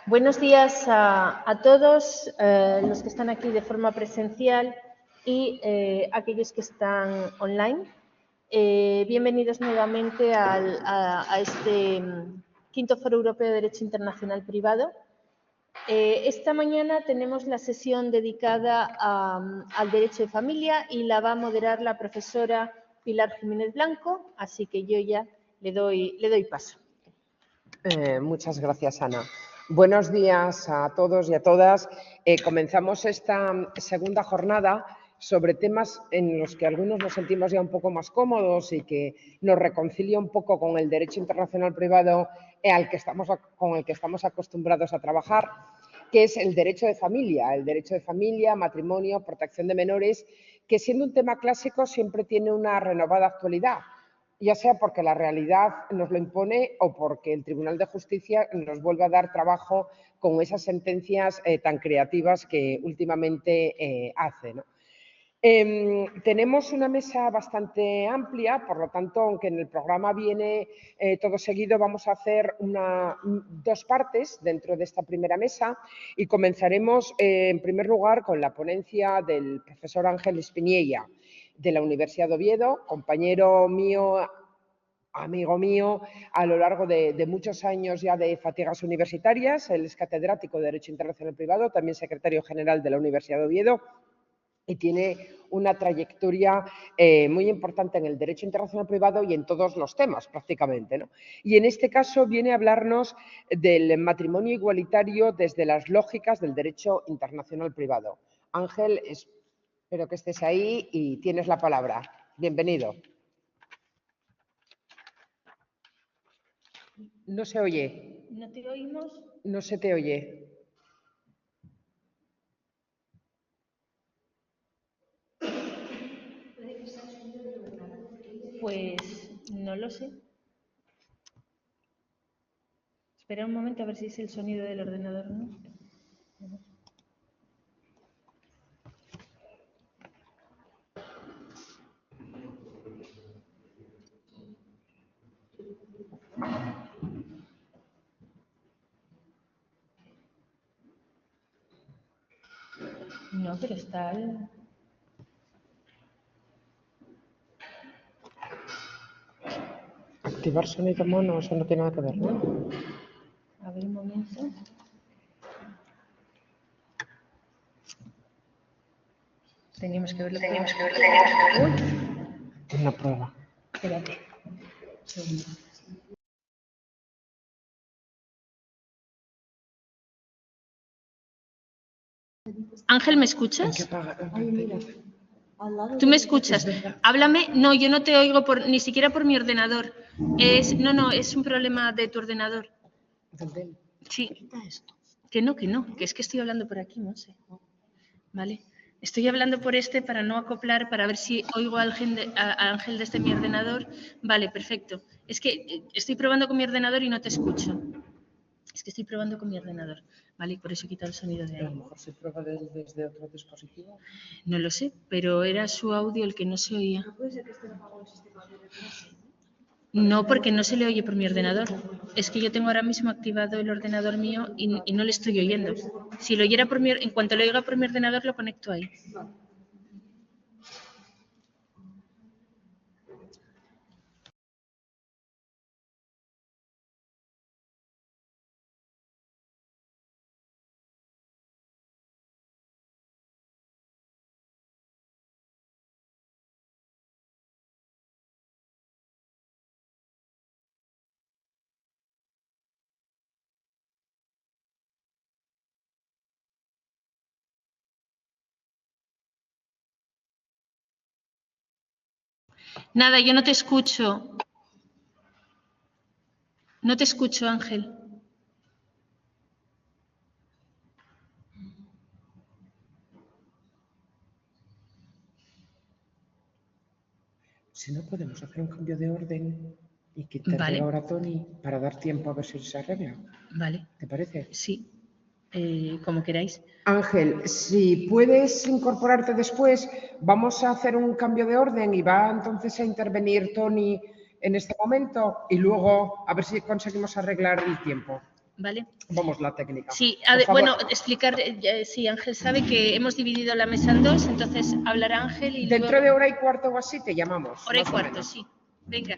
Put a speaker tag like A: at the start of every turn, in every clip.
A: Buenos días a todos los que están aquí de forma presencial y aquellos que están online. Bienvenidos nuevamente a este quinto Foro Europeo de Derecho Internacional Privado. Esta mañana tenemos la sesión dedicada al derecho de familia y la va a moderar la profesora Pilar Jiménez Blanco, así que yo ya le doy paso.
B: Muchas gracias, Ana. Buenos días a todos y a todas. Comenzamos esta segunda jornada sobre temas en los que algunos nos sentimos ya un poco más cómodos y que nos reconcilia un poco con el derecho internacional privado con el que estamos acostumbrados a trabajar, que es el derecho de familia, matrimonio, protección de menores, que siendo un tema clásico siempre tiene una renovada actualidad, ya sea porque la realidad nos lo impone o porque el Tribunal de Justicia nos vuelve a dar trabajo con esas sentencias tan creativas que últimamente hace, ¿no? Tenemos una mesa bastante amplia, por lo tanto, aunque en el programa viene todo seguido, vamos a hacer dos partes dentro de esta primera mesa y comenzaremos en primer lugar con la ponencia del profesor Ángel Espiniella, de la Universidad de Oviedo, compañero mío, amigo mío a lo largo de muchos años ya de fatigas universitarias. Él es catedrático de Derecho Internacional Privado, también secretario general de la Universidad de Oviedo y tiene una trayectoria muy importante en el derecho internacional privado y en todos los temas prácticamente, ¿no? Y en este caso viene a hablarnos del matrimonio igualitario desde las lógicas del derecho internacional privado. Ángel, espero que estés ahí y tienes la palabra. Bienvenido. No se oye.
A: ¿No te oímos?
B: No se te oye.
A: Pues no lo sé. Espera un momento a ver si es el sonido del ordenador, ¿no? No, pero está...
B: Activar sonido mono, eso no tiene nada que ver, ¿no?
A: A ver un momento. Teníamos que verlo.
B: Una prueba.
A: Espérate. Segundo. Ángel, ¿me escuchas? ¿Tú me escuchas? Háblame. No, yo no te oigo ni siquiera por mi ordenador. No, es un problema de tu ordenador. Sí. Que no, que es que estoy hablando por aquí, no sé. Vale. Estoy hablando por para no acoplar, para ver si oigo a Ángel desde mi ordenador. Vale, perfecto. Es que estoy probando con mi ordenador y no te escucho. Es que estoy probando con mi ordenador, ¿vale? Y por eso he quitado el sonido de ahí.
B: A lo mejor se prueba desde otro dispositivo.
A: No lo sé, pero era su audio el que no se oía. ¿No puede ser que esté apagado el sistema de clase? No, porque no se le oye por mi ordenador. Es que yo tengo ahora mismo activado el ordenador mío y no le estoy oyendo. Si lo oyera en cuanto lo oiga por mi ordenador, lo conecto ahí. Nada, yo no te escucho. No te escucho, Ángel.
B: Si no, podemos hacer un cambio de orden y quitarle
A: Vale.
B: ahora a Tony para dar tiempo a ver si se arregla.
A: Vale.
B: ¿Te parece?
A: Sí, como queráis.
B: Ángel, si puedes incorporarte después, vamos a hacer un cambio de orden y va entonces a intervenir Tony en este momento y luego a ver si conseguimos arreglar el tiempo.
A: ¿vale?
B: Vamos, la técnica.
A: Sí,
B: Por favor.
A: bueno, explicar, sí, Ángel sabe que hemos dividido la mesa en dos, entonces hablará Ángel y
B: Dentro
A: luego...
B: de hora y cuarto o así te llamamos.
A: Hora y
B: más o
A: cuarto,
B: menos.
A: sí. Venga,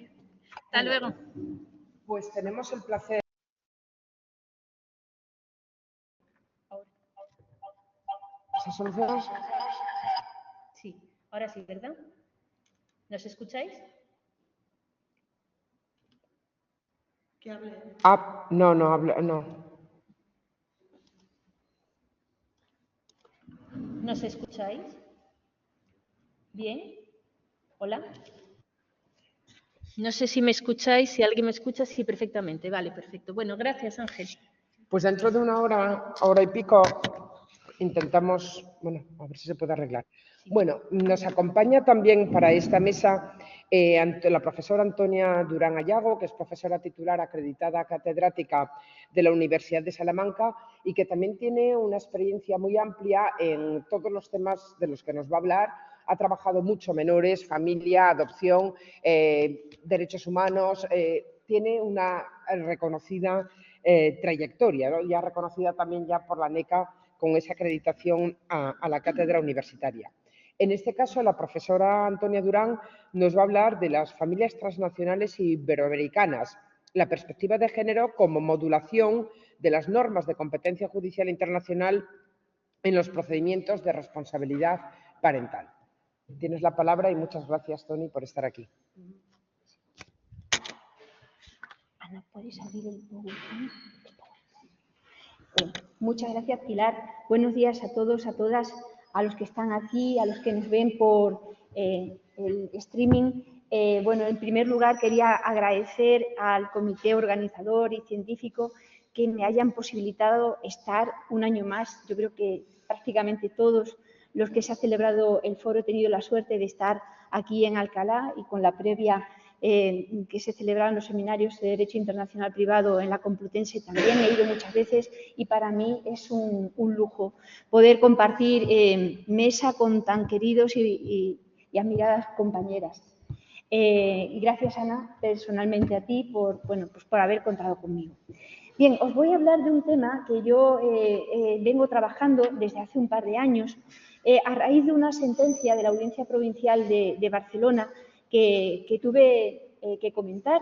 A: hasta luego.
B: Pues tenemos el placer. ¿Se soluciona?
A: Sí, ahora sí, ¿verdad? ¿Nos escucháis? Que hable.
B: Ah, no, habla, no.
A: ¿Nos escucháis? ¿Bien? ¿Hola? No sé si me escucháis, si alguien me escucha, sí, perfectamente. Vale, perfecto. Bueno, gracias, Ángel.
B: Pues dentro de una hora y pico, intentamos, bueno, a ver si se puede arreglar. Bueno, nos acompaña también para esta mesa la profesora Antonia Durán Ayago, que es profesora titular acreditada catedrática de la Universidad de Salamanca y que también tiene una experiencia muy amplia en todos los temas de los que nos va a hablar. Ha trabajado mucho menores, familia, adopción, derechos humanos, tiene una reconocida trayectoria, ¿no? Ya reconocida también ya por la NECA con esa acreditación a la cátedra universitaria. En este caso, la profesora Antonia Durán nos va a hablar de las familias transnacionales iberoamericanas, la perspectiva de género como modulación de las normas de competencia judicial internacional en los procedimientos de responsabilidad parental. Tienes la palabra y muchas gracias, Toni, por estar aquí.
C: Ana, ¿puedes abrir el PowerPoint? Muchas gracias, Pilar. Buenos días a todos, a todas, a los que están aquí, a los que nos ven por el streaming. Bueno, en primer lugar, quería agradecer al comité organizador y científico que me hayan posibilitado estar un año más. Yo creo que prácticamente todos los que se ha celebrado el foro he tenido la suerte de estar aquí en Alcalá y con la previa que se celebraron los seminarios de Derecho Internacional Privado en la Complutense también. He ido muchas veces y para mí es un lujo poder compartir mesa con tan queridos y admiradas compañeras. Y gracias, Ana, personalmente a ti por haber contado conmigo. Bien, os voy a hablar de un tema que yo vengo trabajando desde hace un par de años a raíz de una sentencia de la Audiencia Provincial de Barcelona que tuve que comentar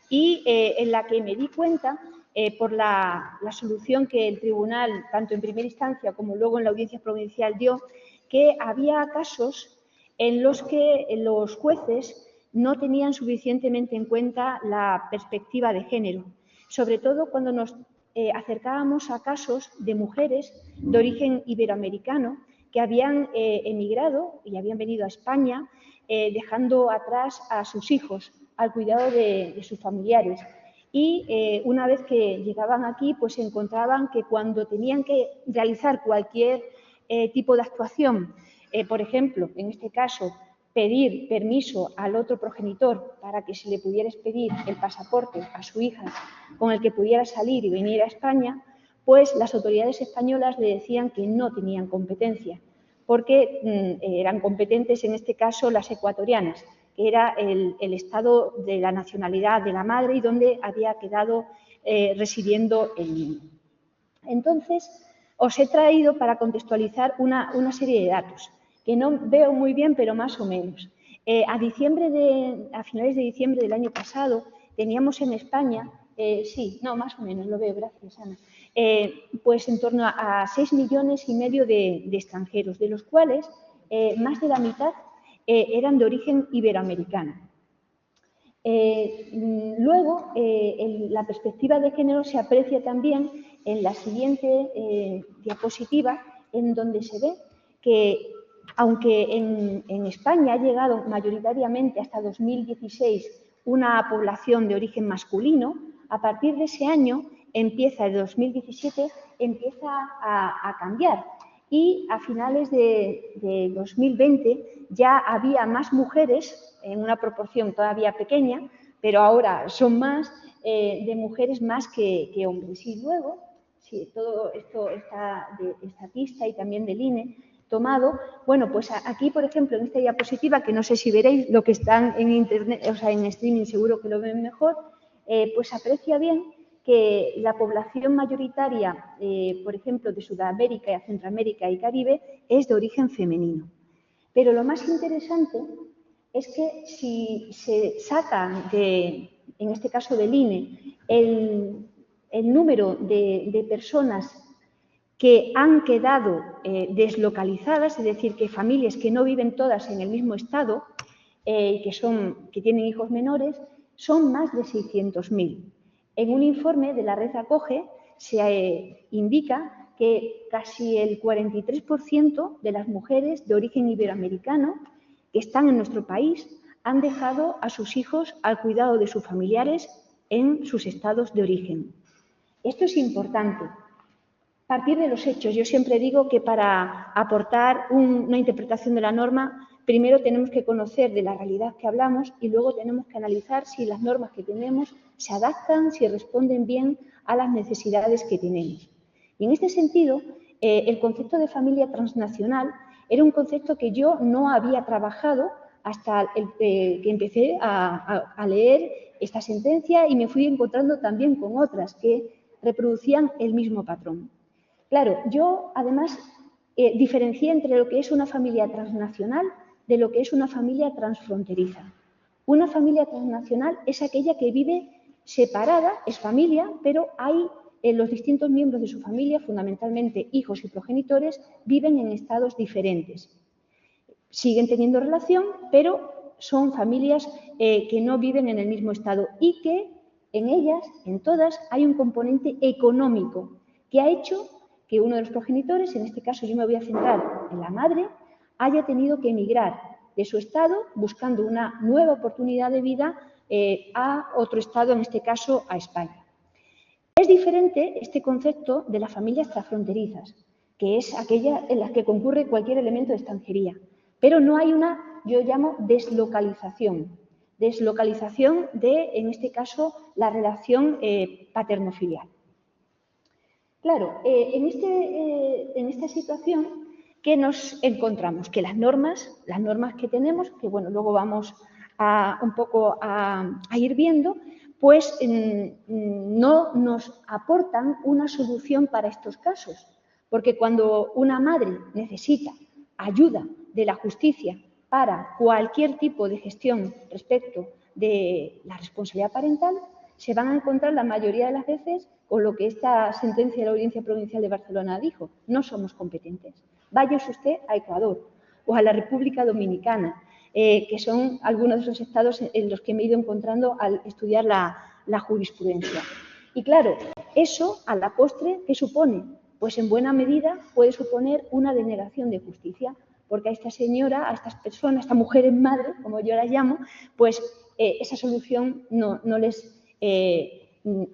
C: y en la que me di cuenta, por la solución que el tribunal, tanto en primera instancia como luego en la Audiencia Provincial dio, que había casos en los que los jueces no tenían suficientemente en cuenta la perspectiva de género, sobre todo cuando nos acercábamos a casos de mujeres de origen iberoamericano que habían emigrado y habían venido a España dejando atrás a sus hijos al cuidado de sus familiares. Y una vez que llegaban aquí, pues se encontraban que cuando tenían que realizar cualquier tipo de actuación, por ejemplo, en este caso, pedir permiso al otro progenitor para que se le pudiera expedir el pasaporte a su hija con el que pudiera salir y venir a España, pues las autoridades españolas le decían que no tenían competencia, porque eran competentes en este caso las ecuatorianas, que era el estado de la nacionalidad de la madre y donde había quedado residiendo el niño. Entonces, os he traído para contextualizar una serie de datos que no veo muy bien, pero más o menos. A finales de diciembre del año pasado teníamos en España, más o menos, lo veo, gracias, Ana, pues en torno a 6,5 millones de extranjeros, de los cuales más de la mitad eran de origen iberoamericano. Luego, la perspectiva de género se aprecia también en la siguiente diapositiva, en donde se ve que, aunque en España ha llegado mayoritariamente hasta 2016 una población de origen masculino, a partir de ese año, el 2017, empieza a cambiar. Y a finales de 2020 ya había más mujeres, en una proporción todavía pequeña, pero ahora son más, de mujeres más que hombres. Y luego, todo esto está de Statista y también del INE tomado, bueno, pues aquí, por ejemplo, en esta diapositiva, que no sé si veréis, lo que están en internet, o sea, en streaming seguro que lo ven mejor, pues aprecia bien que la población mayoritaria, por ejemplo, de Sudamérica, Centroamérica y Caribe, es de origen femenino. Pero lo más interesante es que si se sacan, en este caso del INE, el número de personas que han quedado deslocalizadas, es decir, que familias que no viven todas en el mismo estado y que tienen hijos menores, son más de 600.000. En un informe de la red ACOGE se indica que casi el 43% de las mujeres de origen iberoamericano que están en nuestro país han dejado a sus hijos al cuidado de sus familiares en sus estados de origen. Esto es importante. Partir de los hechos. Yo siempre digo que para aportar una interpretación de la norma, primero tenemos que conocer de la realidad que hablamos y luego tenemos que analizar si las normas que tenemos se adaptan, si responden bien a las necesidades que tenemos. Y en este sentido, el concepto de familia transnacional era un concepto que yo no había trabajado hasta que empecé a leer esta sentencia y me fui encontrando también con otras que reproducían el mismo patrón. Claro, yo además diferencié entre lo que es una familia transnacional de lo que es una familia transfronteriza. Una familia transnacional es aquella que vive separada, es familia, pero hay los distintos miembros de su familia, fundamentalmente hijos y progenitores, viven en estados diferentes. Siguen teniendo relación, pero son familias que no viven en el mismo estado y que en ellas, en todas, hay un componente económico que ha hecho que uno de los progenitores, en este caso yo me voy a centrar en la madre, haya tenido que emigrar de su estado buscando una nueva oportunidad de vida a otro estado, en este caso a España. Es diferente este concepto de las familias transfronterizas, que es aquella en la que concurre cualquier elemento de extranjería, pero no hay una, yo llamo, deslocalización de, en este caso, la relación paterno-filial. Claro, en esta situación, ¿qué nos encontramos? Que las normas que tenemos, que bueno, luego vamos un poco a ir viendo, pues no nos aportan una solución para estos casos. Porque cuando una madre necesita ayuda de la justicia para cualquier tipo de gestión respecto de la responsabilidad parental, se van a encontrar la mayoría de las veces con lo que esta sentencia de la Audiencia Provincial de Barcelona dijo: no somos competentes. Váyase usted a Ecuador o a la República Dominicana, que son algunos de esos estados en los que me he ido encontrando al estudiar la jurisprudencia. Y claro, eso a la postre, ¿qué supone? Pues en buena medida puede suponer una denegación de justicia, porque a esta señora, a estas personas, a esta mujer en madre, como yo las llamo, pues esa solución no les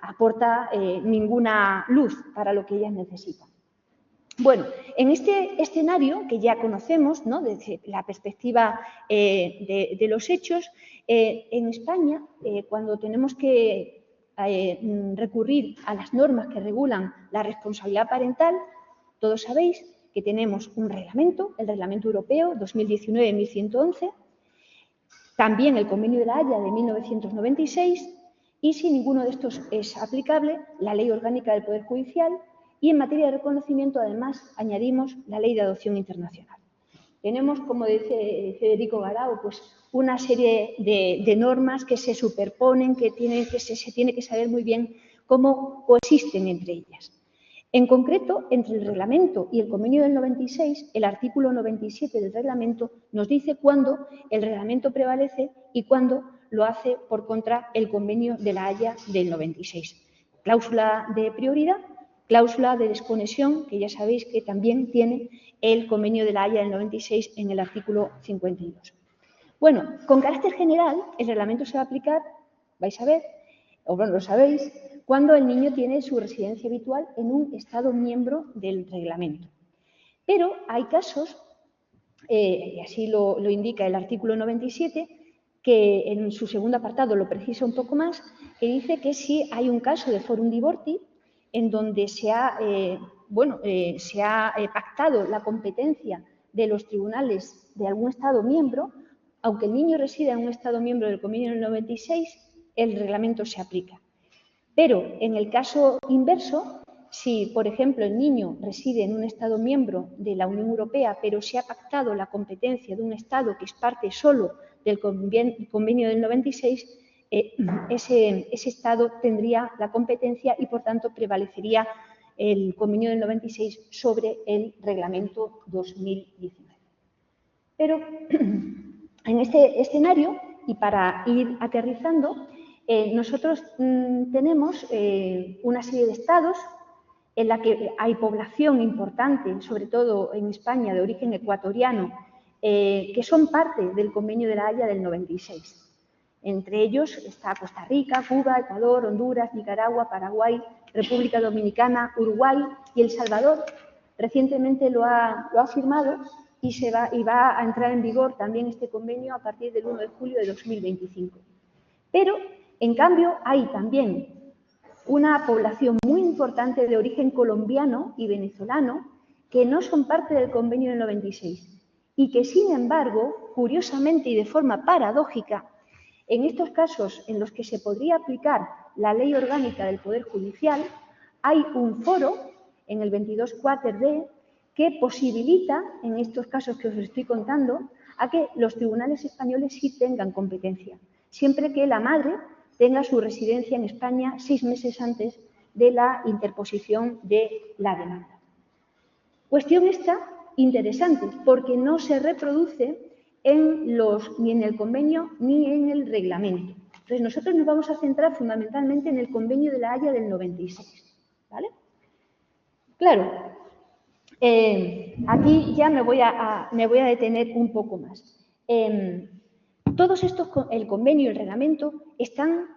C: aporta ninguna luz para lo que ellas necesitan. Bueno, en este escenario que ya conocemos, ¿no?, desde la perspectiva de los hechos, en España, cuando tenemos que recurrir a las normas que regulan la responsabilidad parental, todos sabéis que tenemos un reglamento, el Reglamento Europeo 2019-1111, también el Convenio de la Haya de 1996, y si ninguno de estos es aplicable, la Ley Orgánica del Poder Judicial, y en materia de reconocimiento, además, añadimos la Ley de Adopción Internacional. Tenemos, como dice Federico Garao, pues una serie de normas que se superponen, que se tiene que saber muy bien cómo coexisten entre ellas. En concreto, entre el reglamento y el convenio del 96, el artículo 97 del reglamento nos dice cuándo el reglamento prevalece y cuándo lo hace por contra el convenio de la Haya del 96. Cláusula de prioridad, cláusula de desconexión, que ya sabéis que también tiene el convenio de la Haya del 96 en el artículo 52. Bueno, con carácter general, el reglamento se va a aplicar, vais a ver, o bueno, lo sabéis, cuando el niño tiene su residencia habitual en un Estado miembro del reglamento. Pero hay casos, y así lo indica el artículo 97, que en su segundo apartado lo precisa un poco más, que dice que si hay un caso de forum divorti en donde se ha pactado la competencia de los tribunales de algún Estado miembro, aunque el niño resida en un Estado miembro del convenio del 96, el reglamento se aplica. Pero en el caso inverso, si, por ejemplo, el niño reside en un Estado miembro de la Unión Europea, pero se ha pactado la competencia de un Estado que es parte solo del convenio del 96, ese Estado tendría la competencia y, por tanto, prevalecería el convenio del 96 sobre el reglamento 2019. Pero en este escenario, y para ir aterrizando, nosotros tenemos una serie de estados en la que hay población importante, sobre todo en España, de origen ecuatoriano, que son parte del Convenio de la Haya del 96. Entre ellos está Costa Rica, Cuba, Ecuador, Honduras, Nicaragua, Paraguay, República Dominicana, Uruguay y El Salvador. Recientemente lo ha firmado y va a entrar en vigor también este convenio a partir del 1 de julio de 2025. Pero, en cambio, hay también una población muy importante de origen colombiano y venezolano que no son parte del convenio del 96 y que, sin embargo, curiosamente y de forma paradójica, en estos casos en los que se podría aplicar la ley orgánica del Poder Judicial, hay un foro en el 22 Quater D que posibilita, en estos casos que os estoy contando, a que los tribunales españoles sí tengan competencia, siempre que la madre tenga su residencia en España 6 meses antes de la interposición de la demanda. Cuestión esta interesante, porque no se reproduce ni en el convenio ni en el reglamento. Entonces, nosotros nos vamos a centrar fundamentalmente en el convenio de la Haya del 96. ¿Vale? Claro, aquí ya me voy a detener un poco más. Todos estos, el convenio y el reglamento, están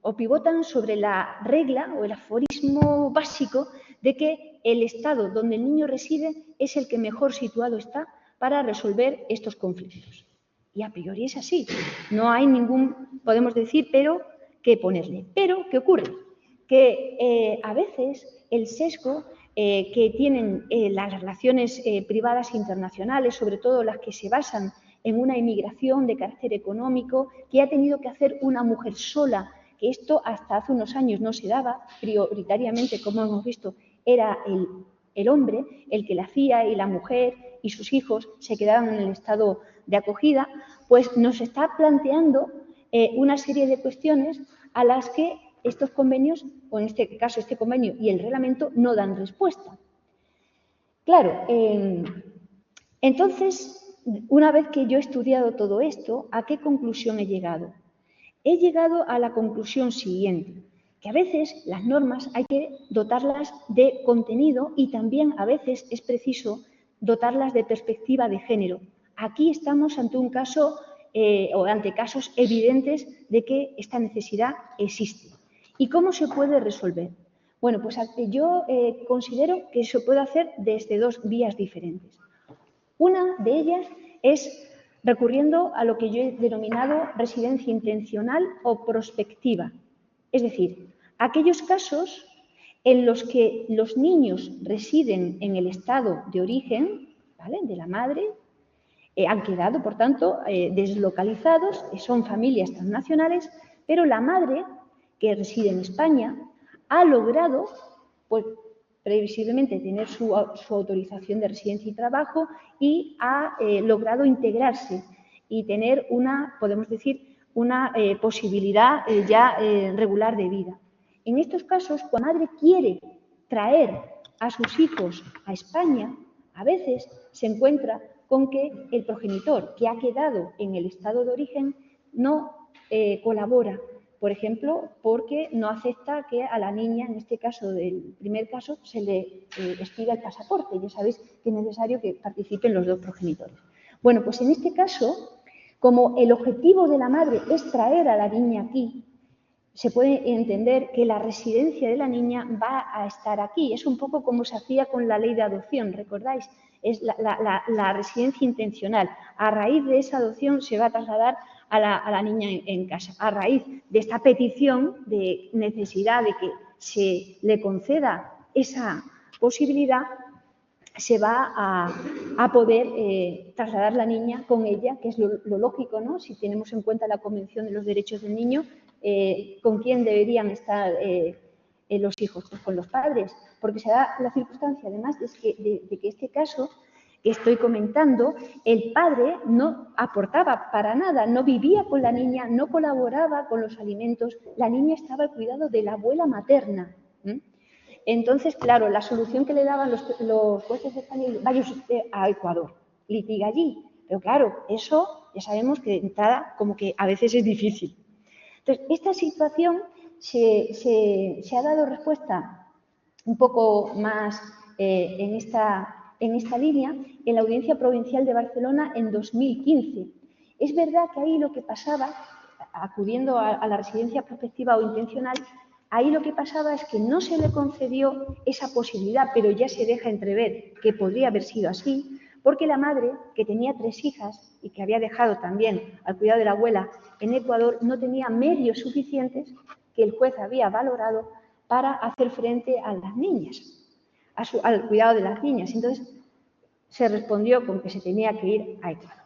C: o pivotan sobre la regla o el aforismo básico de que el Estado donde el niño reside es el que mejor situado está para resolver estos conflictos. Y a priori es así. No hay ningún, podemos decir, pero que ponerle. Pero, ¿qué ocurre? Que a veces el sesgo que tienen las relaciones privadas internacionales, sobre todo las que se basan en una inmigración de carácter económico que ha tenido que hacer una mujer sola, que esto hasta hace unos años no se daba, prioritariamente, como hemos visto, era el hombre el que la hacía y la mujer y sus hijos se quedaban en el estado de acogida, pues nos está planteando una serie de cuestiones a las que estos convenios, o en este caso este convenio y el reglamento, no dan respuesta. Claro, entonces, una vez que yo he estudiado todo esto, ¿a qué conclusión he llegado? He llegado a la conclusión siguiente, que a veces las normas hay que dotarlas de contenido y también a veces es preciso dotarlas de perspectiva de género. Aquí estamos ante un caso o ante casos evidentes de que esta necesidad existe. ¿Y cómo se puede resolver? Bueno, pues yo considero que se puede hacer desde dos vías diferentes. Una de ellas es recurriendo a lo que yo he denominado residencia intencional o prospectiva. Es decir, aquellos casos en los que los niños residen en el estado de origen, ¿vale?, de la madre, han quedado, por tanto, deslocalizados, son familias transnacionales, pero la madre, que reside en España, ha logrado, pues, previsiblemente tener su autorización de residencia y trabajo y ha logrado integrarse y tener una, podemos decir, una posibilidad ya regular de vida. En estos casos, cuando la madre quiere traer a sus hijos a España, a veces se encuentra con que el progenitor que ha quedado en el estado de origen no colabora. Por ejemplo, porque no acepta que a la niña, en este caso del primer caso, se le expida el pasaporte. Ya sabéis que es necesario que participen los dos progenitores. Bueno, pues en este caso, como el objetivo de la madre es traer a la niña aquí, se puede entender que la residencia de la niña va a estar aquí. Es un poco como se hacía con la ley de adopción, ¿recordáis? Es la residencia intencional. A raíz de esa adopción se va a trasladar a la niña en casa. A raíz de esta petición de necesidad de que se le conceda esa posibilidad, se va a poder trasladar la niña con ella, que es lo lógico, ¿no? Si tenemos en cuenta la Convención de los Derechos del Niño, ¿con quién deberían estar los hijos? Pues con los padres, porque se da la circunstancia, además, de que este caso que estoy comentando, el padre no aportaba para nada, no vivía con la niña, no colaboraba con los alimentos, la niña estaba al cuidado de la abuela materna. Entonces, claro, la solución que le daban los jueces españoles, vaya usted a Ecuador, litiga allí. Pero claro, eso ya sabemos que de entrada como que a veces es difícil. Entonces, esta situación se ha dado respuesta un poco más en esta línea en la Audiencia Provincial de Barcelona en 2015. Es verdad que ahí lo que pasaba, acudiendo a la residencia prospectiva o intencional, ahí lo que pasaba es que no se le concedió esa posibilidad, pero ya se deja entrever que podría haber sido así, porque la madre, que tenía 3 hijas y que había dejado también al cuidado de la abuela en Ecuador, no tenía medios suficientes que el juez había valorado para hacer frente a las niñas, al cuidado de las niñas. Entonces, se respondió con que se tenía que ir a Ecuador.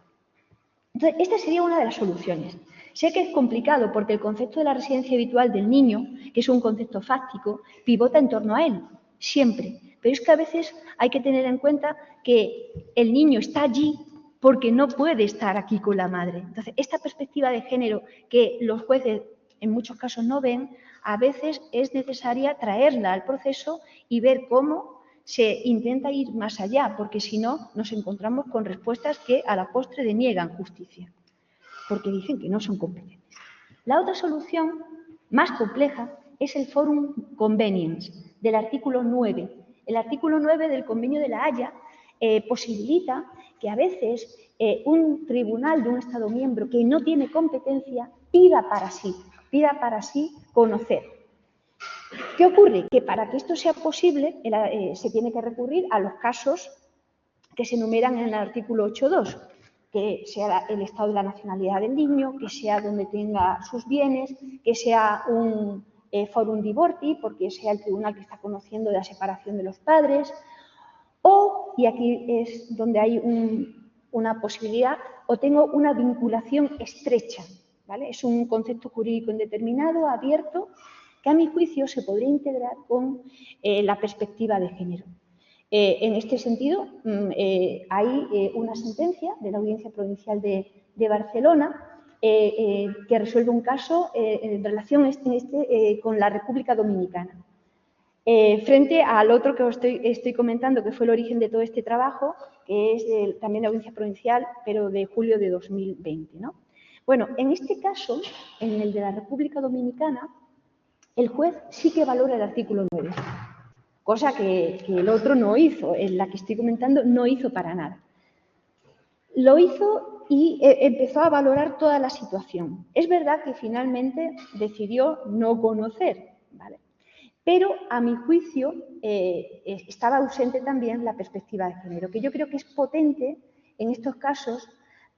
C: Entonces, esta sería una de las soluciones. Sé que es complicado porque el concepto de la residencia habitual del niño, que es un concepto fáctico, pivota en torno a él, siempre. Pero es que a veces hay que tener en cuenta que el niño está allí porque no puede estar aquí con la madre. Entonces, esta perspectiva de género que los jueces en muchos casos no ven, a veces es necesaria traerla al proceso y ver cómo se intenta ir más allá, porque si no nos encontramos con respuestas que a la postre deniegan justicia, porque dicen que no son competentes. La otra solución, más compleja, es el forum convenience del artículo 9. El artículo 9 del Convenio de La Haya posibilita que a veces un tribunal de un Estado miembro que no tiene competencia pida para sí conocer. ¿Qué ocurre? Que para que esto sea posible se tiene que recurrir a los casos que se enumeran en el artículo 8.2, que sea el estado de la nacionalidad del niño, que sea donde tenga sus bienes, que sea un forum divorti, porque sea el tribunal que está conociendo de la separación de los padres, o, y aquí es donde hay una posibilidad, o tengo una vinculación estrecha, ¿vale? Es un concepto jurídico indeterminado, abierto, que a mi juicio se podría integrar con la perspectiva de género. En este sentido, hay una sentencia de la Audiencia Provincial de Barcelona que resuelve un caso en relación con la República Dominicana. Frente al otro que os estoy comentando, que fue el origen de todo este trabajo, que es también de Audiencia Provincial, pero de julio de 2020, ¿no? Bueno, en este caso, en el de la República Dominicana, el juez sí que valora el artículo 9, cosa que el otro no hizo, en la que estoy comentando no hizo para nada. Lo hizo y empezó a valorar toda la situación. Es verdad que finalmente decidió no conocer, ¿vale? Pero, a mi juicio, estaba ausente también la perspectiva de género, que yo creo que es potente en estos casos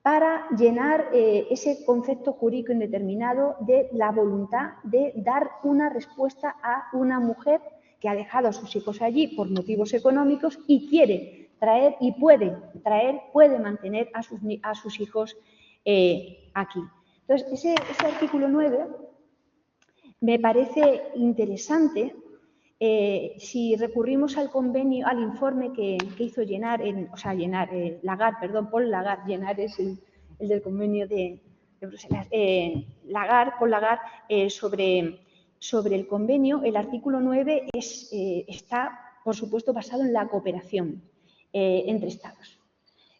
C: para llenar ese concepto jurídico indeterminado de la voluntad de dar una respuesta a una mujer que ha dejado a sus hijos allí por motivos económicos y quiere traer y puede mantener a sus hijos aquí. Entonces, ese artículo 9 me parece interesante si recurrimos al convenio, al informe que hizo Paul Lagarde, llenar es el del convenio de Bruselas, Paul Lagarde sobre el convenio. El artículo 9 está, por supuesto, basado en la cooperación entre Estados.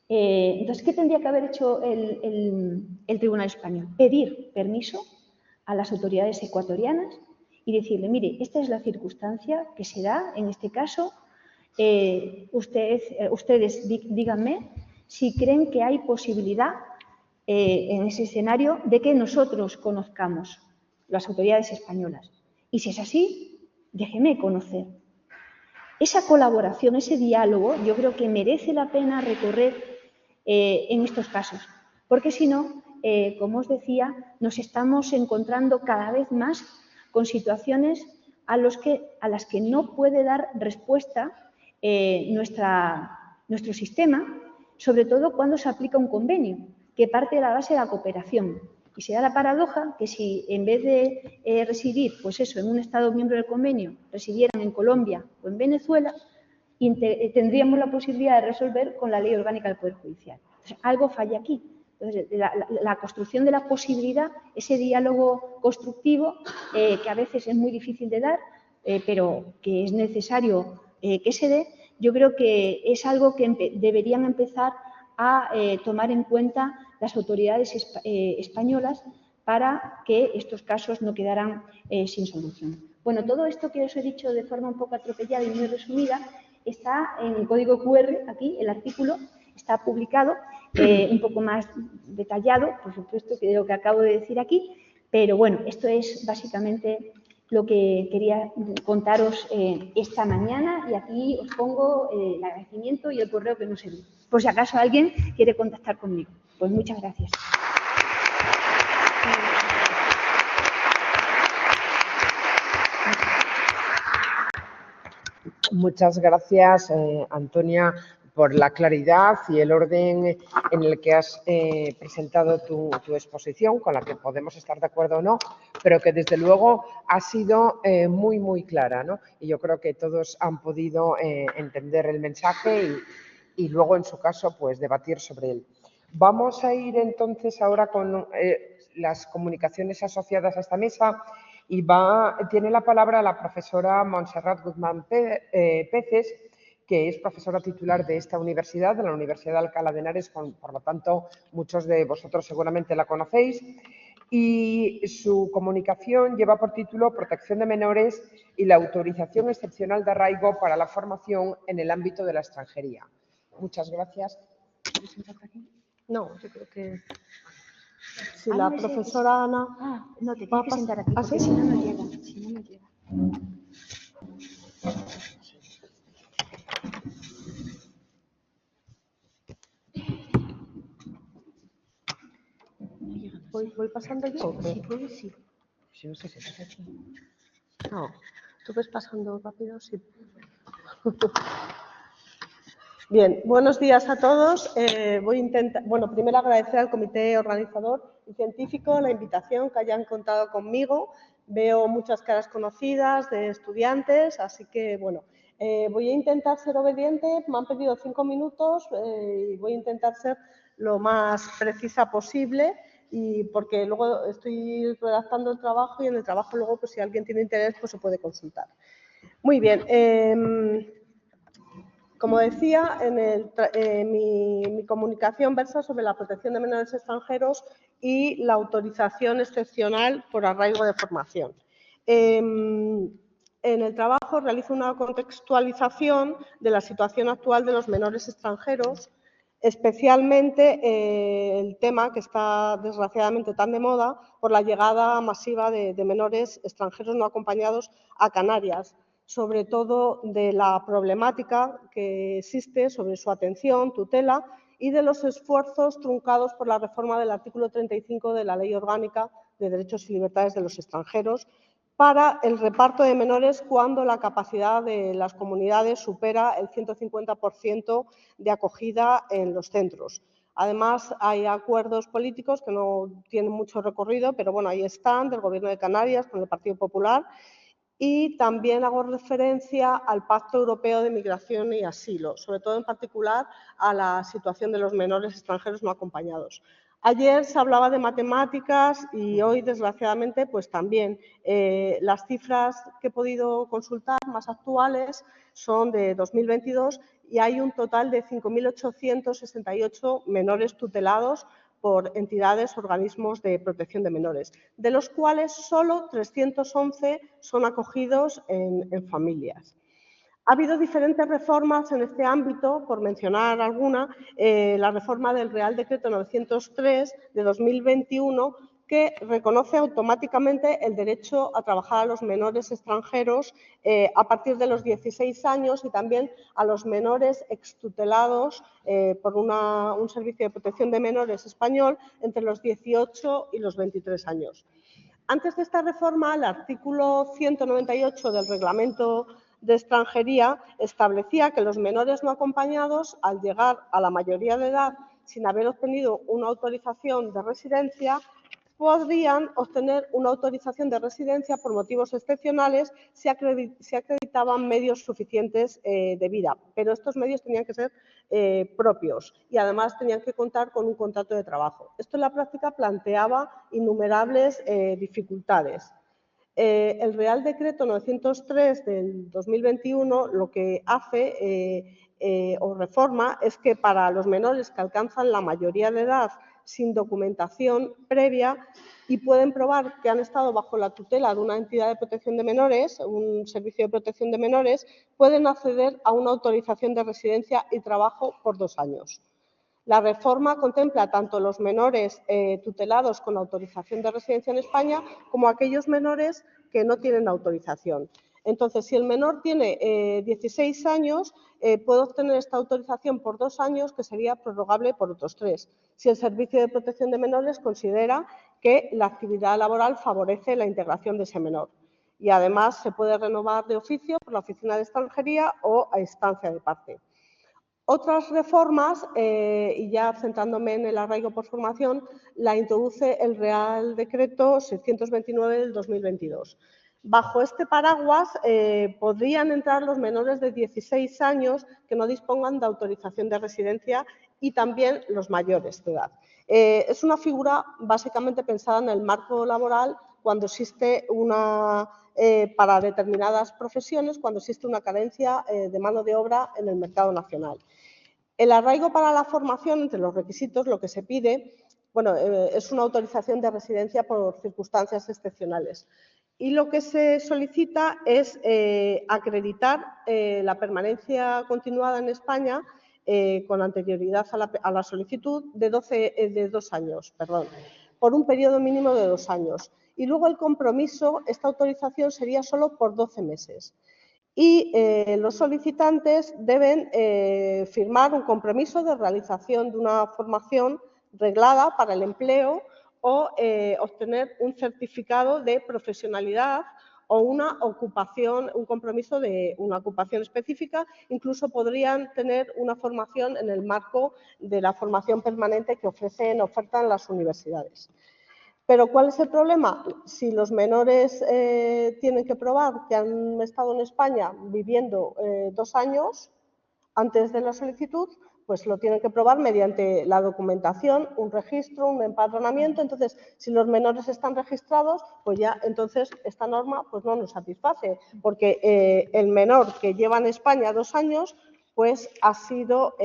C: Entonces, ¿qué tendría que haber hecho el Tribunal Español? Pedir permiso a las autoridades ecuatorianas y decirle, mire, esta es la circunstancia que se da en este caso, ustedes díganme si creen que hay posibilidad en ese escenario de que nosotros conozcamos, las autoridades españolas. Y si es así, déjeme conocer. Esa colaboración, ese diálogo, yo creo que merece la pena recorrer en estos casos, porque si no, como os decía, nos estamos encontrando cada vez más con situaciones a las que no puede dar respuesta nuestro sistema, sobre todo cuando se aplica un convenio, que parte de la base de la cooperación. Y se da la paradoja que si en vez de residir, pues eso, en un Estado miembro del convenio, residieran en Colombia o en Venezuela, tendríamos la posibilidad de resolver con la Ley Orgánica del Poder Judicial. Entonces, algo falla aquí. Entonces, la construcción de la posibilidad, ese diálogo constructivo, que a veces es muy difícil de dar, pero que es necesario que se dé, yo creo que es algo que deberían empezar a tomar en cuenta las autoridades españolas para que estos casos no quedaran sin solución. Bueno, todo esto que os he dicho de forma un poco atropellada y muy resumida está en el código QR, aquí, el artículo, está publicado, un poco más detallado, por supuesto, que de lo que acabo de decir aquí, pero bueno, esto es básicamente lo que quería contaros esta mañana y aquí os pongo el agradecimiento y el correo que nos envió. Por si acaso alguien quiere contactar conmigo. Pues muchas gracias.
B: Muchas gracias, Antonia, por la claridad y el orden en el que has presentado tu exposición, con la que podemos estar de acuerdo o no, pero que desde luego ha sido muy, muy clara, ¿no? Y yo creo que todos han podido entender el mensaje y luego, en su caso, pues debatir sobre él. Vamos a ir entonces ahora con las comunicaciones asociadas a esta mesa. Y tiene la palabra la profesora Montserrat Guzmán Peces, que es profesora titular de esta universidad, de la Universidad de Alcalá de Henares, por lo tanto, muchos de vosotros seguramente la conocéis. Y su comunicación lleva por título Protección de menores y la autorización excepcional de arraigo para la formación en el ámbito de la extranjería. Muchas gracias. ¿Quieres sentarte aquí?
D: No, yo creo que si la profesora Ana...
C: no, te tienes que sentar aquí, porque si no, no llega. Si no, no llega.
D: ¿Voy pasando yo?
C: Si puedes, sí.
D: No, ¿tú ves pasando rápido? Sí. Bien, buenos días a todos. Voy a intentar, primero agradecer al comité organizador y científico la invitación, que hayan contado conmigo. Veo muchas caras conocidas de estudiantes, así que, voy a intentar ser obediente. Me han pedido 5 minutos y voy a intentar ser lo más precisa posible, y porque luego estoy redactando el trabajo y en el trabajo luego, pues si alguien tiene interés, pues se puede consultar. Muy bien. Como decía, mi comunicación versa sobre la protección de menores extranjeros y la autorización excepcional por arraigo de formación. En el trabajo realizo una contextualización de la situación actual de los menores extranjeros, especialmente el tema que está desgraciadamente tan de moda por la llegada masiva de menores extranjeros no acompañados a Canarias, sobre todo de la problemática que existe sobre su atención, tutela y de los esfuerzos truncados por la reforma del artículo 35 de la Ley Orgánica de Derechos y Libertades de los Extranjeros para el reparto de menores cuando la capacidad de las comunidades supera el 150% de acogida en los centros. Además, hay acuerdos políticos que no tienen mucho recorrido, pero ahí están, del Gobierno de Canarias con el Partido Popular. Y también hago referencia al Pacto Europeo de Migración y Asilo, sobre todo en particular a la situación de los menores extranjeros no acompañados. Ayer se hablaba de matemáticas y hoy, desgraciadamente, pues también. Las cifras que he podido consultar más actuales son de 2022 y hay un total de 5.868 menores tutelados por entidades, organismos de protección de menores, de los cuales solo 311 son acogidos en familias. Ha habido diferentes reformas en este ámbito, por mencionar alguna, la reforma del Real Decreto 903 de 2021, que reconoce automáticamente el derecho a trabajar a los menores extranjeros a partir de los 16 años y también a los menores extutelados por un servicio de protección de menores español entre los 18 y los 23 años. Antes de esta reforma, el artículo 198 del Reglamento de Extranjería establecía que los menores no acompañados, al llegar a la mayoría de edad sin haber obtenido una autorización de residencia, podrían obtener una autorización de residencia por motivos excepcionales si acreditaban medios suficientes de vida, pero estos medios tenían que ser propios y además tenían que contar con un contrato de trabajo. Esto en la práctica planteaba innumerables dificultades. El Real Decreto 903 del 2021 lo que hace o reforma es que para los menores que alcanzan la mayoría de edad sin documentación previa y pueden probar que han estado bajo la tutela de una entidad de protección de menores, un servicio de protección de menores, pueden acceder a una autorización de residencia y trabajo por 2 años. La reforma contempla tanto los menores tutelados con autorización de residencia en España como aquellos menores que no tienen autorización. Entonces, si el menor tiene 16 años, puede obtener esta autorización por 2 años, que sería prorrogable por otros 3, si el Servicio de Protección de Menores considera que la actividad laboral favorece la integración de ese menor. Y además se puede renovar de oficio por la Oficina de Extranjería o a instancia de parte. Otras reformas, y ya centrándome en el arraigo por formación, la introduce el Real Decreto 629 del 2022. Bajo este paraguas podrían entrar los menores de 16 años que no dispongan de autorización de residencia y también los mayores de edad. Es una figura básicamente pensada en el marco laboral cuando existe para determinadas profesiones, cuando existe una carencia de mano de obra en el mercado nacional. El arraigo para la formación, entre los requisitos, lo que se pide, es una autorización de residencia por circunstancias excepcionales. Y lo que se solicita es acreditar la permanencia continuada en España con anterioridad a la solicitud de 2 años, por un periodo mínimo de 2 años. Y luego el compromiso, esta autorización sería solo por 12 meses. Y los solicitantes deben firmar un compromiso de realización de una formación reglada para el empleo o obtener un certificado de profesionalidad o una ocupación, un compromiso de una ocupación específica. Incluso podrían tener una formación en el marco de la formación permanente que ofertan las universidades. Pero ¿cuál es el problema? Si los menores tienen que probar que han estado en España viviendo 2 años antes de la solicitud, pues lo tienen que probar mediante la documentación, un registro, un empadronamiento. Entonces, si los menores están registrados, pues ya entonces esta norma pues no nos satisface, porque el menor que lleva en España 2 años, pues ha sido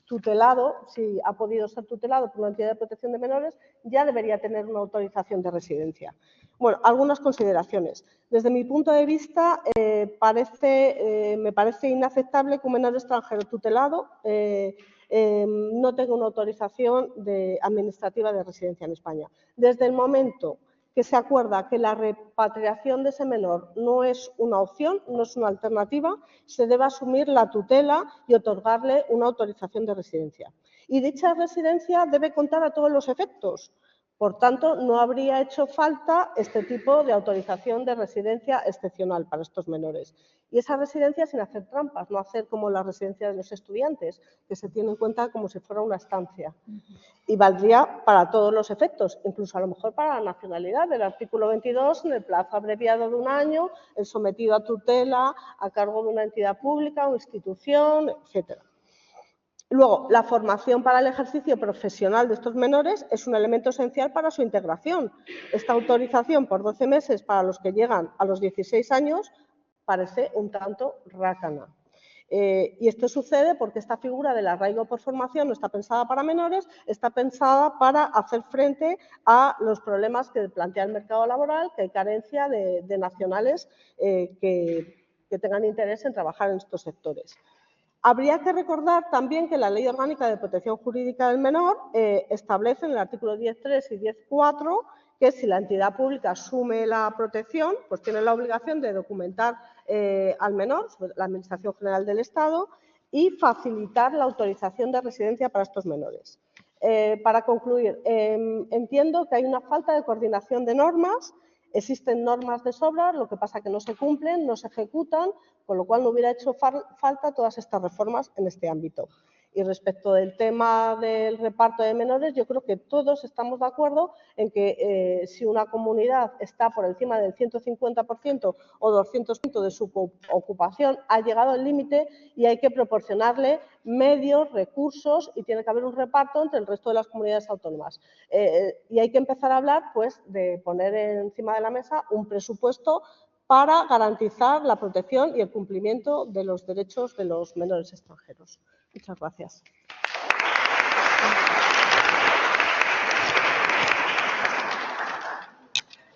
D: tutelado, si ha podido ser tutelado por una entidad de protección de menores, ya debería tener una autorización de residencia. Bueno, algunas consideraciones. Desde mi punto de vista, me parece inaceptable que un menor extranjero tutelado no tenga una autorización administrativa de residencia en España. Desde el momento que se acuerda que la repatriación de ese menor no es una opción, no es una alternativa, se debe asumir la tutela y otorgarle una autorización de residencia. Y dicha residencia debe contar a todos los efectos. Por tanto, no habría hecho falta este tipo de autorización de residencia excepcional para estos menores. Y esa residencia sin hacer trampas, no hacer como la residencia de los estudiantes, que se tiene en cuenta como si fuera una estancia. Y valdría para todos los efectos, incluso a lo mejor para la nacionalidad. Del artículo 22, en el plazo abreviado de 1 año, el sometido a tutela a cargo de una entidad pública o institución, etcétera. Luego, la formación para el ejercicio profesional de estos menores es un elemento esencial para su integración. Esta autorización por 12 meses para los que llegan a los 16 años parece un tanto rácana. Y esto sucede porque esta figura del arraigo por formación no está pensada para menores, está pensada para hacer frente a los problemas que plantea el mercado laboral, que hay carencia de nacionales que tengan interés en trabajar en estos sectores. Habría que recordar también que la Ley Orgánica de Protección Jurídica del Menor establece en el artículo 10.3 y 10.4 que si la entidad pública asume la protección, pues tiene la obligación de documentar al menor, la Administración General del Estado, y facilitar la autorización de residencia para estos menores. Para concluir, entiendo que hay una falta de coordinación de normas. Existen normas de sobra, lo que pasa que no se cumplen, no se ejecutan, con lo cual no hubiera hecho falta todas estas reformas en este ámbito. Y respecto del tema del reparto de menores, yo creo que todos estamos de acuerdo en que si una comunidad está por encima del 150% o 200% de su ocupación, ha llegado al límite y hay que proporcionarle medios, recursos y tiene que haber un reparto entre el resto de las comunidades autónomas. Y hay que empezar a hablar pues, de poner encima de la mesa un presupuesto para garantizar la protección y el cumplimiento de los derechos de los menores extranjeros. Muchas gracias.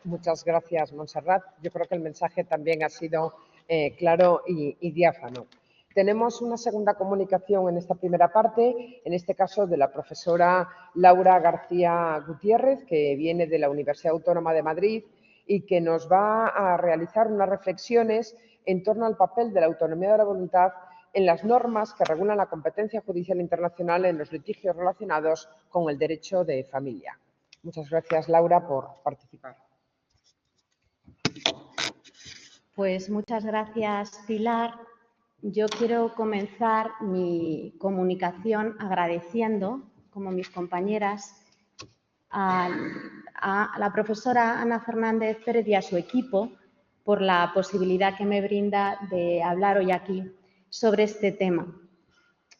B: Muchas gracias, Montserrat. Yo creo que el mensaje también ha sido claro y diáfano. Tenemos una segunda comunicación en esta primera parte, en este caso de la profesora Laura García Gutiérrez, que viene de la Universidad Autónoma de Madrid y que nos va a realizar unas reflexiones en torno al papel de la autonomía de la voluntad en las normas que regulan la competencia judicial internacional en los litigios relacionados con el derecho de familia. Muchas gracias, Laura, por participar.
E: Pues muchas gracias, Pilar. Yo quiero comenzar mi comunicación agradeciendo, como mis compañeras, a la profesora Ana Fernández Pérez y a su equipo por la posibilidad que me brinda de hablar hoy aquí sobre este tema.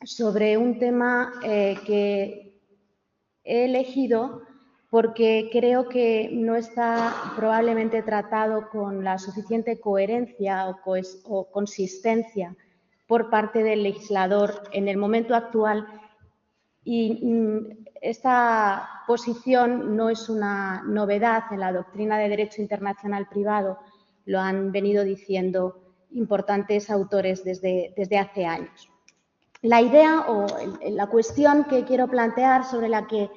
E: Sobre un tema que he elegido porque creo que no está probablemente tratado con la suficiente coherencia o consistencia por parte del legislador en el momento actual y esta posición no es una novedad en la doctrina de derecho internacional privado, lo han venido diciendo importantes autores desde hace años. La idea o la cuestión que quiero plantear, sobre la que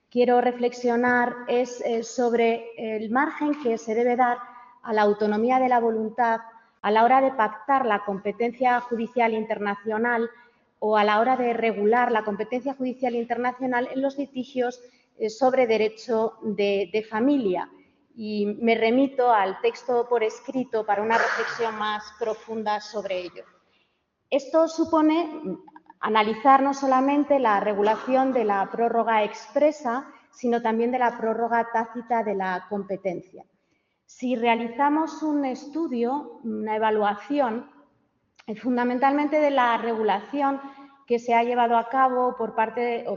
E: quiero reflexionar, es sobre el margen que se debe dar a la autonomía de la voluntad a la hora de pactar la competencia judicial internacional o a la hora de regular la competencia judicial internacional en los litigios sobre derecho de familia. Y me remito al texto por escrito para una reflexión más profunda sobre ello. Esto supone analizar no solamente la regulación de la prórroga expresa, sino también de la prórroga tácita de la competencia. Si realizamos un estudio, una evaluación, fundamentalmente de la regulación que se ha llevado a cabo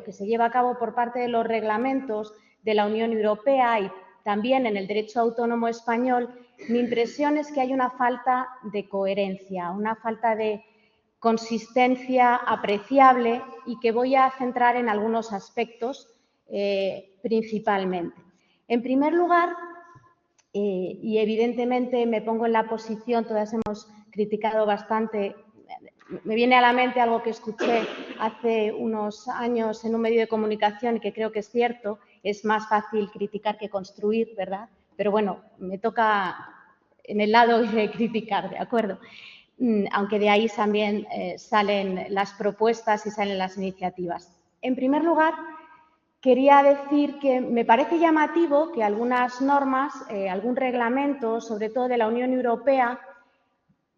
E: que se lleva a cabo por parte de los reglamentos de la Unión Europea y también en el derecho autónomo español, mi impresión es que hay una falta de coherencia, una falta de consistencia apreciable y que voy a centrar en algunos aspectos principalmente. En primer lugar, y evidentemente me pongo en la posición, todas hemos criticado bastante, me viene a la mente algo que escuché hace unos años en un medio de comunicación y que creo que es cierto, es más fácil criticar que construir, ¿verdad? Pero bueno, me toca en el lado de criticar, ¿de acuerdo? Aunque de ahí también salen las propuestas y salen las iniciativas. En primer lugar, quería decir que me parece llamativo que algunas normas, algún reglamento, sobre todo de la Unión Europea,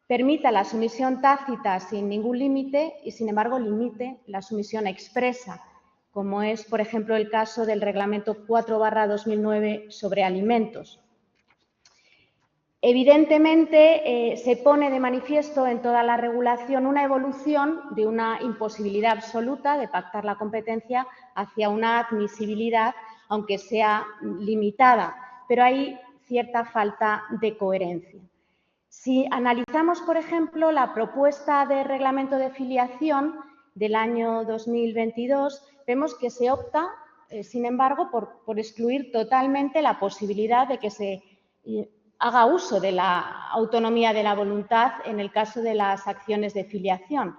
E: permita la sumisión tácita sin ningún límite y, sin embargo, limite la sumisión expresa, como es, por ejemplo, el caso del Reglamento 4/2009 sobre alimentos. Evidentemente, se pone de manifiesto en toda la regulación una evolución de una imposibilidad absoluta de pactar la competencia hacia una admisibilidad, aunque sea limitada, pero hay cierta falta de coherencia. Si analizamos, por ejemplo, la propuesta de reglamento de filiación del año 2022, vemos que se opta, sin embargo, por excluir totalmente la posibilidad de que se haga uso de la autonomía de la voluntad en el caso de las acciones de filiación.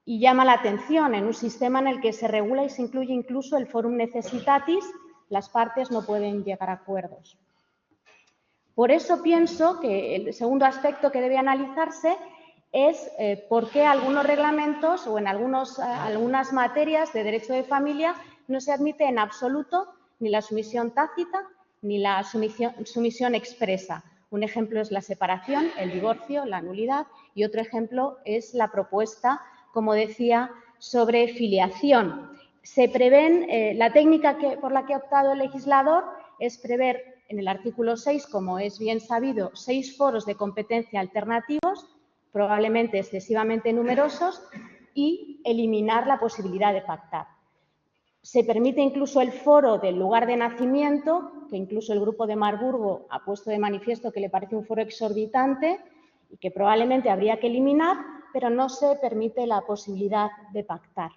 E: Y llama la atención, en un sistema en el que se regula y se incluye incluso el forum necessitatis, las partes no pueden llegar a acuerdos. Por eso pienso que el segundo aspecto que debe analizarse es por qué algunos reglamentos o en algunas materias de derecho de familia no se admite en absoluto ni la sumisión tácita ni la sumisión expresa. Un ejemplo es la separación, el divorcio, la nulidad y otro ejemplo es la propuesta, como decía, sobre filiación. Se prevén, la técnica por la que ha optado el legislador es prever en el artículo 6, como es bien sabido, 6 foros de competencia alternativos, probablemente excesivamente numerosos, y eliminar la posibilidad de pactar. Se permite incluso el foro del lugar de nacimiento, que incluso el Grupo de Marburgo ha puesto de manifiesto que le parece un foro exorbitante y que probablemente habría que eliminar, pero no se permite la posibilidad de pactar.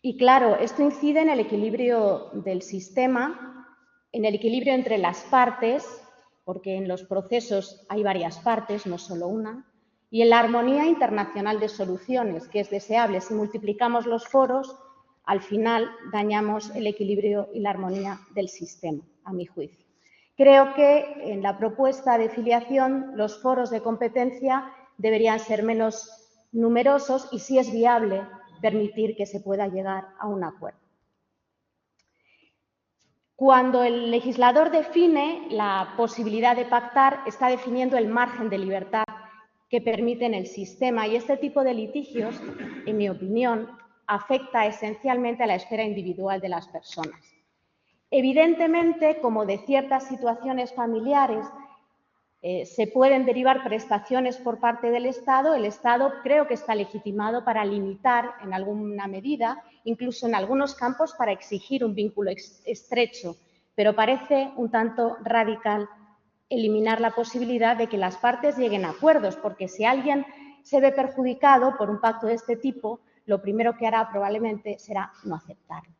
E: Y claro, esto incide en el equilibrio del sistema, en el equilibrio entre las partes, porque en los procesos hay varias partes, no solo una, y en la armonía internacional de soluciones, que es deseable. Si multiplicamos los foros, al final dañamos el equilibrio y la armonía del sistema, a mi juicio. Creo que en la propuesta de filiación los foros de competencia deberían ser menos numerosos y, si es viable, permitir que se pueda llegar a un acuerdo. Cuando el legislador define la posibilidad de pactar, está definiendo el margen de libertad que permiten el sistema, y este tipo de litigios, en mi opinión, afecta esencialmente a la esfera individual de las personas. Evidentemente, como de ciertas situaciones familiares se pueden derivar prestaciones por parte del Estado, el Estado creo que está legitimado para limitar en alguna medida, incluso en algunos campos para exigir un vínculo estrecho, pero parece un tanto radical eliminar la posibilidad de que las partes lleguen a acuerdos, porque si alguien se ve perjudicado por un pacto de este tipo, lo primero que hará probablemente será no aceptarlo.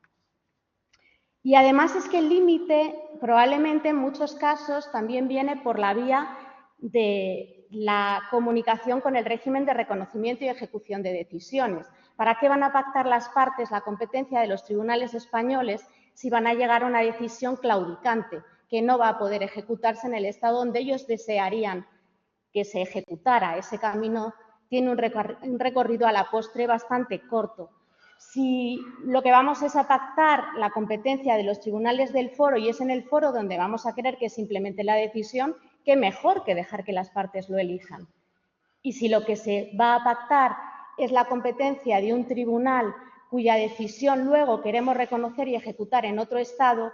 E: Y además es que el límite probablemente en muchos casos también viene por la vía de la comunicación con el régimen de reconocimiento y ejecución de decisiones. ¿Para qué van a pactar las partes la competencia de los tribunales españoles si van a llegar a una decisión claudicante que no va a poder ejecutarse en el Estado donde ellos desearían que se ejecutara? Ese camino tiene un recorrido a la postre bastante corto. Si lo que vamos es a pactar la competencia de los tribunales del foro y es en el foro donde vamos a querer que se implemente la decisión, qué mejor que dejar que las partes lo elijan. Y si lo que se va a pactar es la competencia de un tribunal cuya decisión luego queremos reconocer y ejecutar en otro Estado,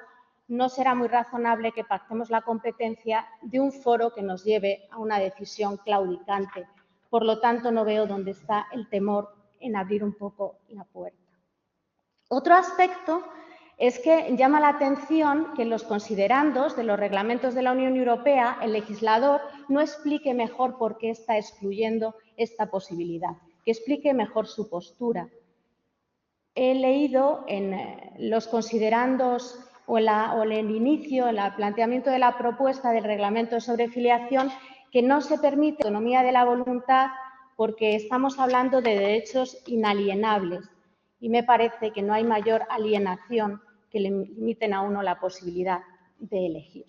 E: no será muy razonable que pactemos la competencia de un foro que nos lleve a una decisión claudicante. Por lo tanto, no veo dónde está el temor en abrir un poco la puerta. Otro aspecto es que llama la atención que en los considerandos de los reglamentos de la Unión Europea el legislador no explique mejor por qué está excluyendo esta posibilidad, que explique mejor su postura. He leído en los considerandos o en el inicio, en el planteamiento de la propuesta del reglamento sobre filiación, que no se permite autonomía de la voluntad porque estamos hablando de derechos inalienables y me parece que no hay mayor alienación que le limiten a uno la posibilidad de elegir.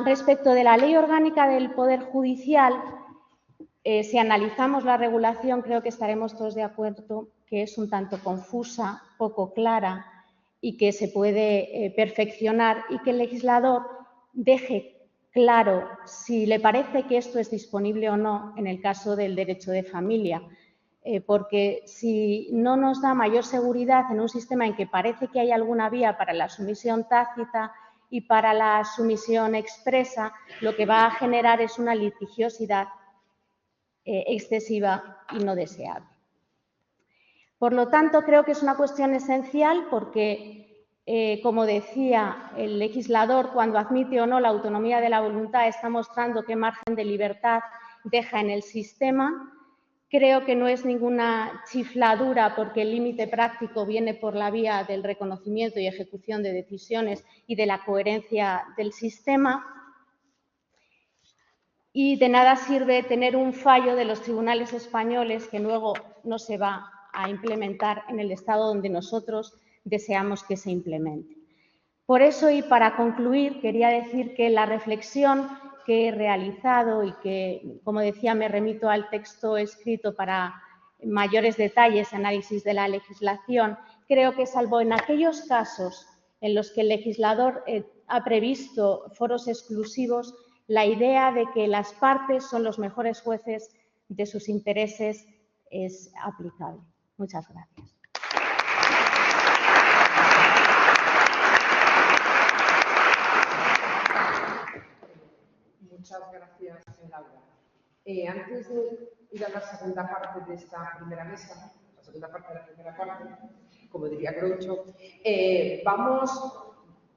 E: Respecto de la Ley Orgánica del Poder Judicial, si analizamos la regulación, creo que estaremos todos de acuerdo que es un tanto confusa, poco clara y que se puede perfeccionar, y que el legislador deje claro si le parece que esto es disponible o no en el caso del derecho de familia, porque si no nos da mayor seguridad en un sistema en que parece que hay alguna vía para la sumisión tácita y para la sumisión expresa, lo que va a generar es una litigiosidad excesiva y no deseable. Por lo tanto, creo que es una cuestión esencial porque, como decía, el legislador, cuando admite o no la autonomía de la voluntad, está mostrando qué margen de libertad deja en el sistema. Creo que no es ninguna chifladura porque el límite práctico viene por la vía del reconocimiento y ejecución de decisiones y de la coherencia del sistema. Y de nada sirve tener un fallo de los tribunales españoles que luego no se va a implementar en el Estado donde nosotros deseamos que se implemente. Por eso, y para concluir, quería decir que la reflexión que he realizado y que, como decía, me remito al texto escrito para mayores detalles, análisis de la legislación, creo que salvo en aquellos casos en los que el legislador ha previsto foros exclusivos, la idea de que las partes son los mejores jueces de sus intereses es aplicable. Muchas gracias.
B: Muchas gracias, Laura. Antes de ir a la segunda parte de esta primera mesa, la segunda parte de la primera parte, como diría Groucho,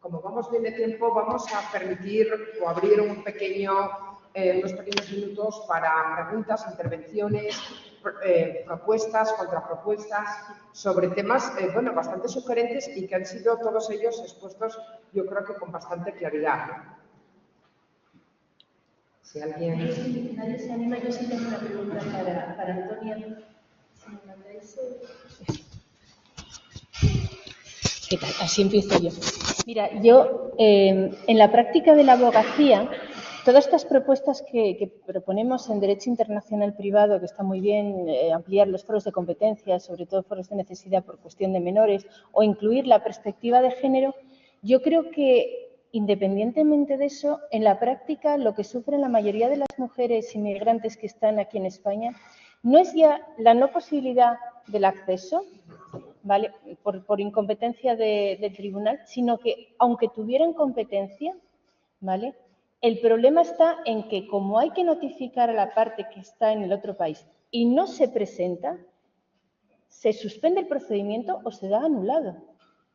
B: como vamos bien de tiempo, vamos a permitir o abrir unos pequeños minutos para preguntas, intervenciones, propuestas, contrapropuestas sobre temas bastante sugerentes y que han sido todos ellos expuestos, yo creo que con bastante claridad, ¿no? Si alguien...
A: Nadie se anima, yo sí tengo una pregunta para Antonia. Si me mandáis... ¿Qué tal? Así empiezo yo. Mira, yo en la práctica de la abogacía, todas estas propuestas que proponemos en Derecho Internacional Privado, que está muy bien, ampliar los foros de competencia, sobre todo foros de necesidad por cuestión de menores, o incluir la perspectiva de género, yo creo que independientemente de eso, en la práctica lo que sufren la mayoría de las mujeres inmigrantes que están aquí en España no es ya la no posibilidad del acceso, ¿vale?, por incompetencia del tribunal, sino que aunque tuvieran competencia, ¿vale?, el problema está en que como hay que notificar a la parte que está en el otro país y no se presenta, se suspende el procedimiento o se da anulado.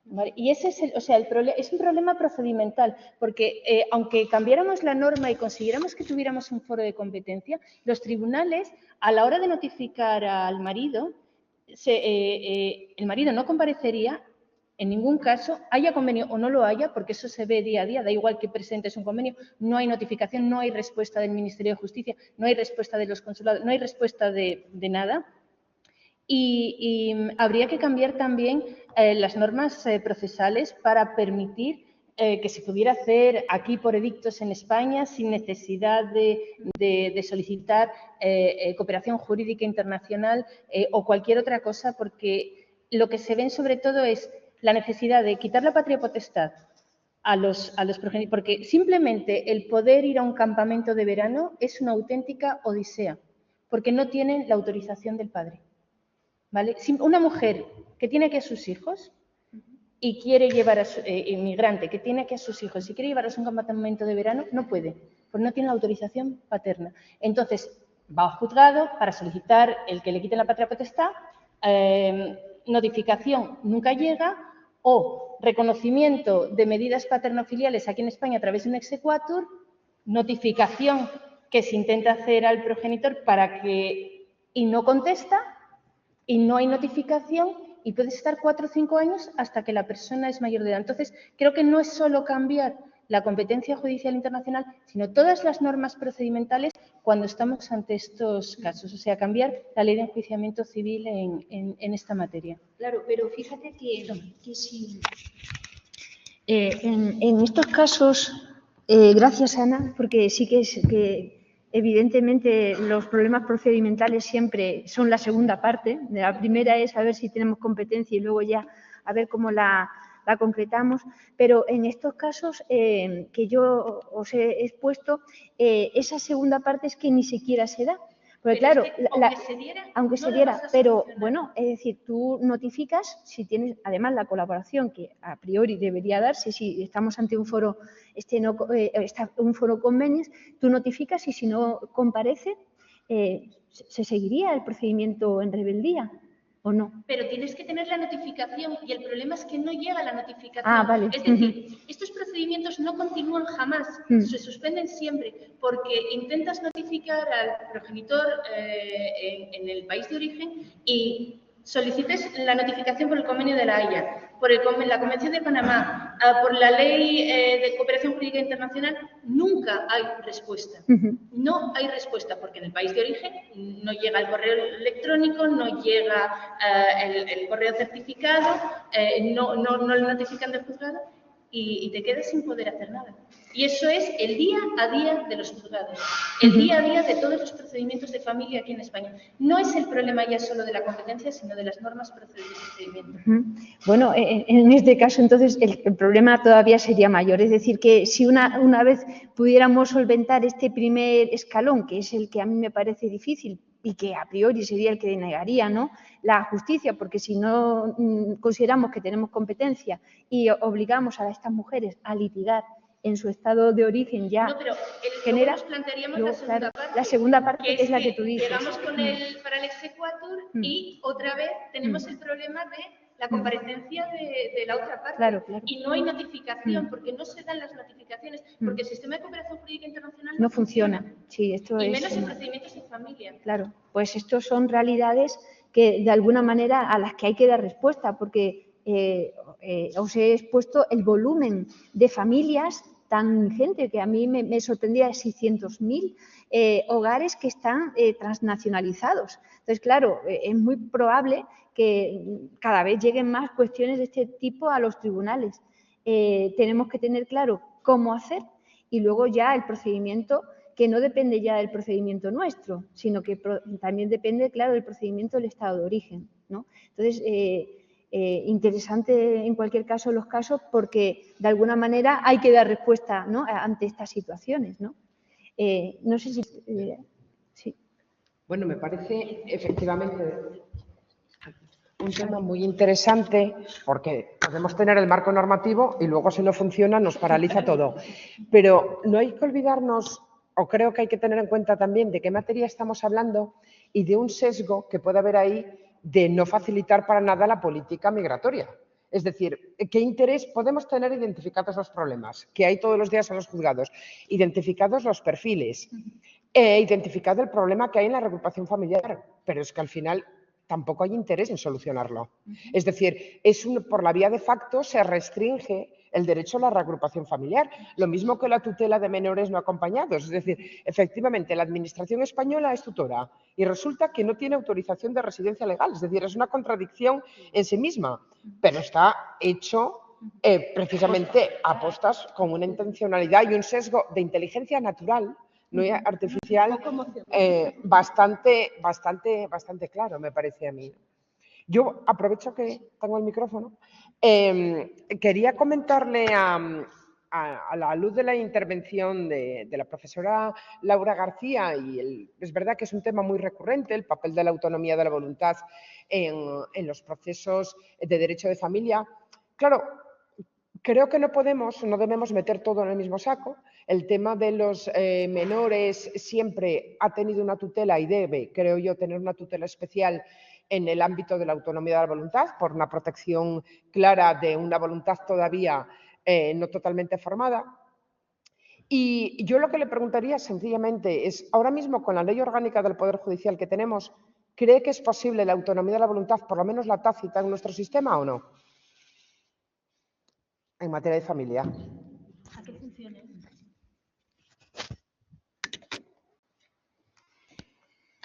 A: ¿Vale? Y ese es es un problema procedimental, porque aunque cambiáramos la norma y consiguiéramos que tuviéramos un foro de competencia, los tribunales, a la hora de notificar al marido, el marido no comparecería en ningún caso, haya convenio o no lo haya, porque eso se ve día a día, da igual que presentes un convenio, no hay notificación, no hay respuesta del Ministerio de Justicia, no hay respuesta de los consulados, no hay respuesta de nada. Y habría que cambiar también las normas procesales para permitir que se pudiera hacer aquí por edictos en España sin necesidad de solicitar cooperación jurídica internacional o cualquier otra cosa, porque lo que se ven sobre todo es la necesidad de quitar la patria potestad a los progenitores, porque simplemente el poder ir a un campamento de verano es una auténtica odisea, porque no tienen la autorización del padre. ¿Vale? Una mujer que tiene aquí a sus hijos y quiere llevar a su inmigrante que tiene aquí a sus hijos y quiere llevarlos a un campamento de verano, no puede, porque no tiene la autorización paterna. Entonces, va al juzgado para solicitar el que le quiten la patria potestad, notificación nunca llega, o reconocimiento de medidas paterno-filiales aquí en España a través de un exequatur, notificación que se intenta hacer al progenitor y no contesta, y no hay notificación y puedes estar 4 o 5 años hasta que la persona es mayor de edad. Entonces, creo que no es solo cambiar la competencia judicial internacional, sino todas las normas procedimentales cuando estamos ante estos casos. O sea, cambiar la ley de enjuiciamiento civil en esta materia.
C: Claro, pero fíjate que si en estos casos, gracias Ana, porque sí que evidentemente los problemas procedimentales siempre son la segunda parte. La primera es a ver si tenemos competencia y luego ya a ver cómo la concretamos. Pero en estos casos que yo os he expuesto, esa segunda parte es que ni siquiera se da. Porque claro, aunque se diera, pero bueno, es decir, tú notificas si tienes, además la colaboración que a priori debería darse, si estamos ante un foro, un foro convenios, tú notificas y si no comparece, se seguiría el procedimiento en rebeldía. ¿O no?
A: Pero tienes que tener la notificación y el problema es que no llega la notificación.
C: Vale.
A: Es decir, estos procedimientos no continúan jamás, se suspenden siempre porque intentas notificar al progenitor en el país de origen y solicites la notificación por el convenio de la Haya, por la Convención de Panamá, por la Ley de Cooperación Jurídica Internacional, nunca hay respuesta. No hay respuesta porque en el país de origen no llega el correo electrónico, no llega el correo certificado, no le notifican del juzgado y te quedas sin poder hacer nada. Y eso es el día a día de los juzgados, el día a día de todos los procedimientos de familia aquí en España. No es el problema ya solo de la competencia, sino de las normas procedimientos.
C: Bueno, en este caso entonces el problema todavía sería mayor. Es decir, que si una vez pudiéramos solventar este primer escalón, que es el que a mí me parece difícil, y que a priori sería el que denegaría, ¿no?, la justicia, porque si no consideramos que tenemos competencia y obligamos a estas mujeres a litigar en su estado de origen ya
A: No, pero
C: genera...
A: luego nos plantearíamos
C: luego,
A: la segunda
C: claro,
A: parte.
C: la segunda parte
A: que
C: es la que tú dices.
A: Llegamos para el exequatur y otra vez tenemos el problema de la comparecencia de la otra parte.
C: Claro, claro.
A: Y no hay notificación, porque no se dan las notificaciones, porque el sistema de cooperación jurídica internacional
C: No funciona. Sí, esto
A: y
C: es...
A: menos en procedimientos en familia.
C: Claro, pues estos son realidades que de alguna manera a las que hay que dar respuesta, porque os he expuesto el volumen de familias tan ingente que a mí me sorprendía 600.000 hogares que están transnacionalizados. Entonces, claro, es muy probable que cada vez lleguen más cuestiones de este tipo a los tribunales. Tenemos que tener claro cómo hacer y luego ya el procedimiento, que no depende ya del procedimiento nuestro, sino que también depende, claro, del procedimiento del Estado de origen, ¿no? Entonces, interesante en cualquier caso los casos porque de alguna manera hay que dar respuesta, ¿no?, ante estas situaciones, ¿no? No sé si... sí.
B: Bueno, me parece efectivamente un tema muy interesante porque podemos tener el marco normativo y luego si no funciona nos paraliza todo. Pero no hay que olvidarnos, o creo que hay que tener en cuenta también de qué materia estamos hablando y de un sesgo que puede haber ahí de no facilitar para nada la política migratoria. Es decir, ¿qué interés podemos tener identificados los problemas que hay todos los días en los juzgados? Identificados los perfiles, identificado el problema que hay en la reagrupación familiar, pero es que al final tampoco hay interés en solucionarlo. Es decir, por la vía de facto se restringe el derecho a la reagrupación familiar, lo mismo que la tutela de menores no acompañados. Es decir, efectivamente, la Administración española es tutora y resulta que no tiene autorización de residencia legal. Es decir, es una contradicción en sí misma, pero está hecho precisamente a postas con una intencionalidad y un sesgo de inteligencia natural, no artificial, bastante claro, me parece a mí. Yo aprovecho que tengo el micrófono. Quería comentarle a la luz de la intervención de la profesora Laura García, y es verdad que es un tema muy recurrente, el papel de la autonomía de la voluntad en los procesos de derecho de familia. Claro, creo que no debemos meter todo en el mismo saco. El tema de los menores siempre ha tenido una tutela y debe, creo yo, tener una tutela especial en el ámbito de la autonomía de la voluntad, por una protección clara de una voluntad todavía no totalmente formada. Y yo lo que le preguntaría sencillamente es, ahora mismo con la ley orgánica del Poder Judicial que tenemos, ¿cree que es posible la autonomía de la voluntad, por lo menos la tácita, en nuestro sistema o no? En materia de familia.
A: ¿A qué funciones?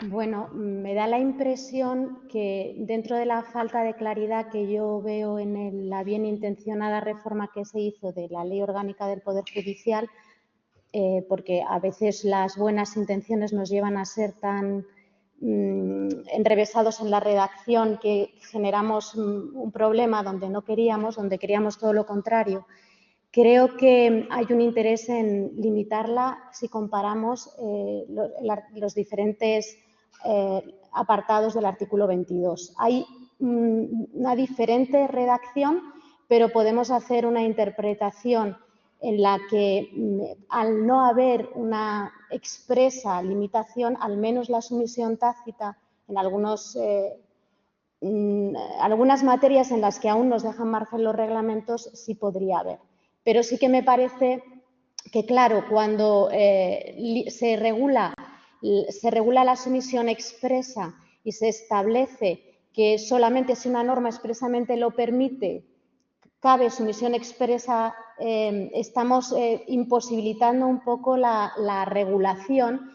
E: Bueno, me da la impresión que dentro de la falta de claridad que yo veo en la bien intencionada reforma que se hizo de la Ley Orgánica del Poder Judicial, porque a veces las buenas intenciones nos llevan a ser tan enrevesados en la redacción que generamos un problema donde no queríamos, donde queríamos todo lo contrario. Creo que hay un interés en limitarla si comparamos los diferentes apartados del artículo 22. Hay una diferente redacción, pero podemos hacer una interpretación en la que, al no haber una expresa limitación, al menos la sumisión tácita en algunas materias en las que aún nos dejan margen los reglamentos, sí podría haber. Pero sí que me parece que, claro, cuando se regula la sumisión expresa y se establece que solamente si una norma expresamente lo permite, cabe sumisión expresa, estamos imposibilitando un poco la regulación.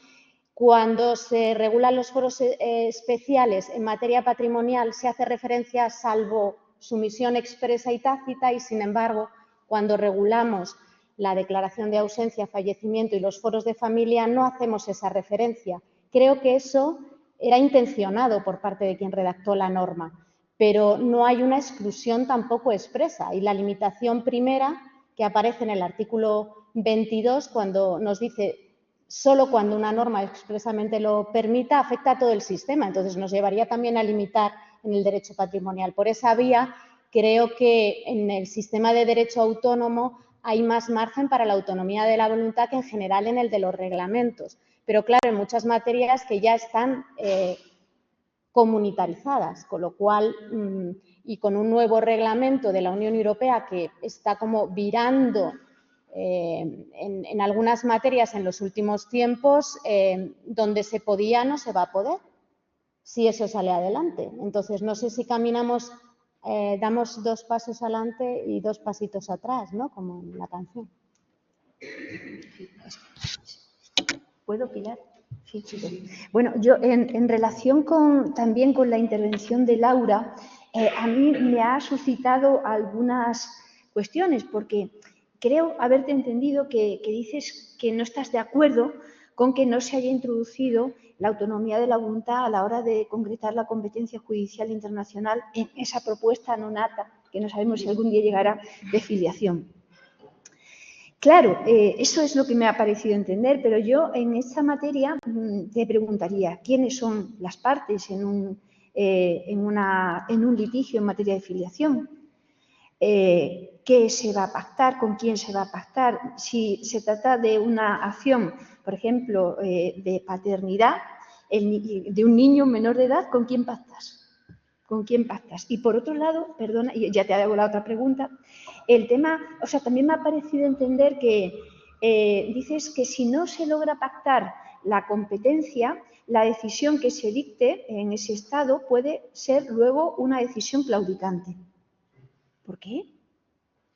E: Cuando se regulan los foros especiales en materia patrimonial se hace referencia salvo sumisión expresa y tácita y, sin embargo, cuando regulamos la declaración de ausencia, fallecimiento y los foros de familia no hacemos esa referencia. Creo que eso era intencionado por parte de quien redactó la norma, pero no hay una exclusión tampoco expresa. Y la limitación primera que aparece en el artículo 22 cuando nos dice solo cuando una norma expresamente lo permita, afecta a todo el sistema. Entonces, nos llevaría también a limitar en el derecho patrimonial. Por esa vía, creo que en el sistema de derecho autónomo hay más margen para la autonomía de la voluntad que en general en el de los reglamentos. Pero, claro, en muchas materias que ya están comunitarizadas, con lo cual, y con un nuevo reglamento de la Unión Europea que está como virando en algunas materias en los últimos tiempos, donde se podía no se va a poder, si eso sale adelante. Entonces, no sé si caminamos, damos 2 pasos adelante y 2 pasitos atrás, ¿no? Como en la canción.
C: ¿Puedo, Pilar? Sí, sí. Bueno, yo en relación también con la intervención de Laura, a mí me ha suscitado algunas cuestiones, porque creo haberte entendido que dices que no estás de acuerdo con que no se haya introducido la autonomía de la voluntad a la hora de concretar la competencia judicial internacional en esa propuesta non nata, que no sabemos si algún día llegará, de filiación. Claro, eso es lo que me ha parecido entender, pero yo en esta materia te preguntaría, ¿quiénes son las partes en un litigio en materia de filiación? ¿Qué se va a pactar? ¿Con quién se va a pactar? Si se trata de una acción, por ejemplo, de paternidad de un niño menor de edad, ¿con quién pactas? ¿Con quién pactas? Y por otro lado, perdona, y ya te hago la otra pregunta, el tema, o sea, también me ha parecido entender que dices que si no se logra pactar la competencia, la decisión que se dicte en ese estado puede ser luego una decisión claudicante. ¿Por qué?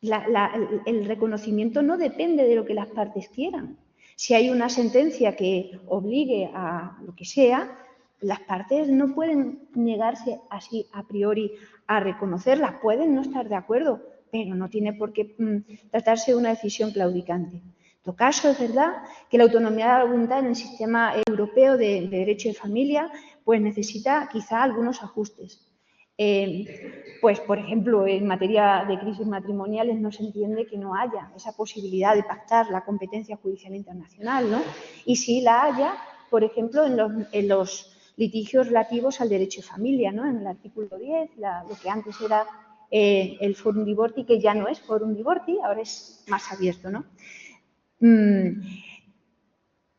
C: El reconocimiento no depende de lo que las partes quieran. Si hay una sentencia que obligue a lo que sea, las partes no pueden negarse así a priori a reconocerlas, pueden no estar de acuerdo, pero no tiene por qué tratarse de una decisión claudicante. En todo caso, es verdad que la autonomía de la voluntad en el sistema europeo de derecho de familia pues necesita quizá algunos ajustes. Pues, por ejemplo, en materia de crisis matrimoniales no se entiende que no haya esa posibilidad de pactar la competencia judicial internacional, ¿no? Y si la haya, por ejemplo, en los litigios relativos al derecho de familia, ¿no? En el artículo 10, lo que antes era el forum divorti, que ya no es forum divorti, ahora es más abierto, ¿no?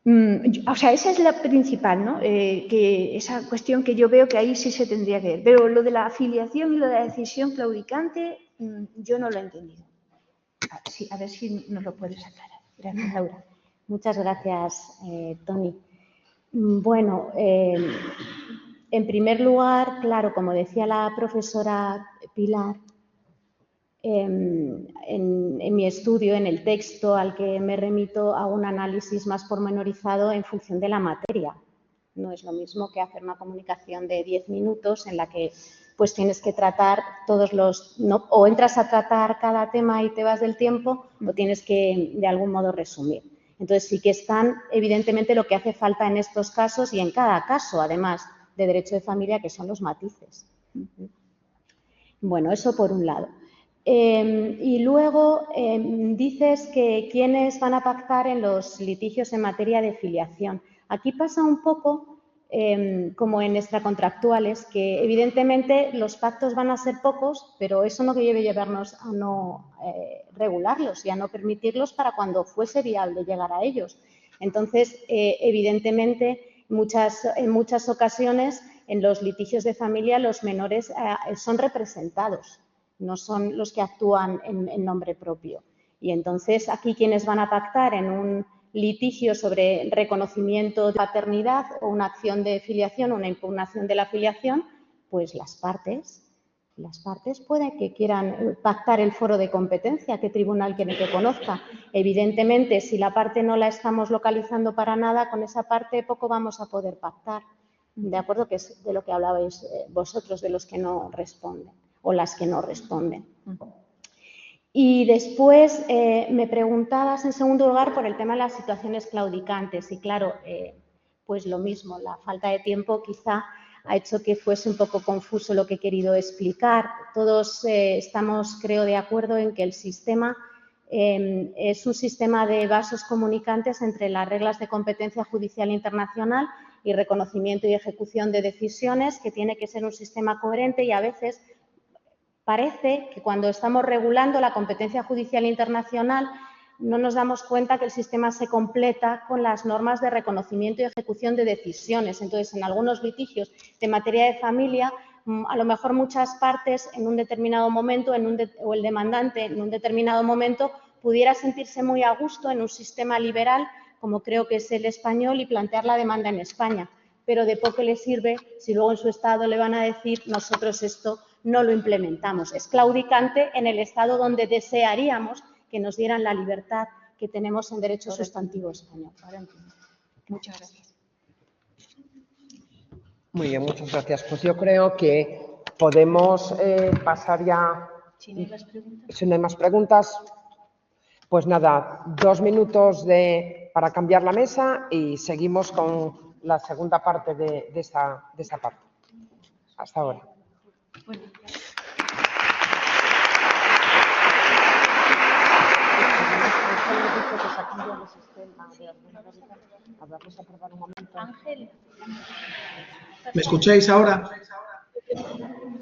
C: O sea, esa es la principal, ¿no? Que esa cuestión que yo veo que ahí sí se tendría que ver. Pero lo de la afiliación y lo de la decisión claudicante, yo no lo he entendido. Sí, a ver si nos lo puedes aclarar. Gracias, Laura.
E: Muchas gracias, Toni. Bueno, en primer lugar, claro, como decía la profesora Pilar, en mi estudio, en el texto al que me remito, a un análisis más pormenorizado en función de la materia. No es lo mismo que hacer una comunicación de 10 minutos en la que pues tienes que tratar todos los... ¿no? O entras a tratar cada tema y te vas del tiempo, o tienes que de algún modo resumir. Entonces sí que están, evidentemente, lo que hace falta en estos casos y en cada caso, además, de derecho de familia, que son los matices. Bueno, eso por un lado. Y luego dices que quiénes van a pactar en los litigios en materia de filiación. Aquí pasa un poco como en extracontractuales, que evidentemente los pactos van a ser pocos, pero eso no debe llevarnos a no regularlos y a no permitirlos para cuando fuese viable llegar a ellos. Entonces, evidentemente, en muchas ocasiones en los litigios de familia los menores son representados, no son los que actúan en nombre propio. Y entonces aquí quienes van a pactar en un litigio sobre reconocimiento de paternidad o una acción de filiación o una impugnación de la filiación, pues las partes pueden que quieran pactar el foro de competencia, qué tribunal quieren que conozca. Evidentemente, si la parte no la estamos localizando para nada, con esa parte poco vamos a poder pactar. ¿De acuerdo? Que es de lo que hablabais vosotros, de los que no responden o las que no responden. Y después me preguntabas, en segundo lugar, por el tema de las situaciones claudicantes. Y claro, pues lo mismo, la falta de tiempo quizá ha hecho que fuese un poco confuso lo que he querido explicar. Todos estamos, creo, de acuerdo en que el sistema Es un sistema de vasos comunicantes entre las reglas de competencia judicial internacional y reconocimiento y ejecución de decisiones, que tiene que ser un sistema coherente, y a veces parece que cuando estamos regulando la competencia judicial internacional no nos damos cuenta que el sistema se completa con las normas de reconocimiento y ejecución de decisiones. Entonces, en algunos litigios de materia de familia, a lo mejor muchas partes en un determinado momento o el demandante en un determinado momento pudiera sentirse muy a gusto en un sistema liberal, como creo que es el español, y plantear la demanda en España. Pero de poco le sirve si luego en su estado le van a decir nosotros esto no lo implementamos. Es claudicante en el estado donde desearíamos que nos dieran la libertad que tenemos en derecho sustantivo español. Muchas gracias.
B: Muy bien, muchas gracias. Pues yo creo que podemos pasar ya.
A: Si no hay más preguntas.
B: Si no hay más preguntas, pues nada, 2 minutos para cambiar la mesa y seguimos con la segunda parte de esta parte. Hasta ahora.
A: Bueno.
F: ¿Me escucháis ahora?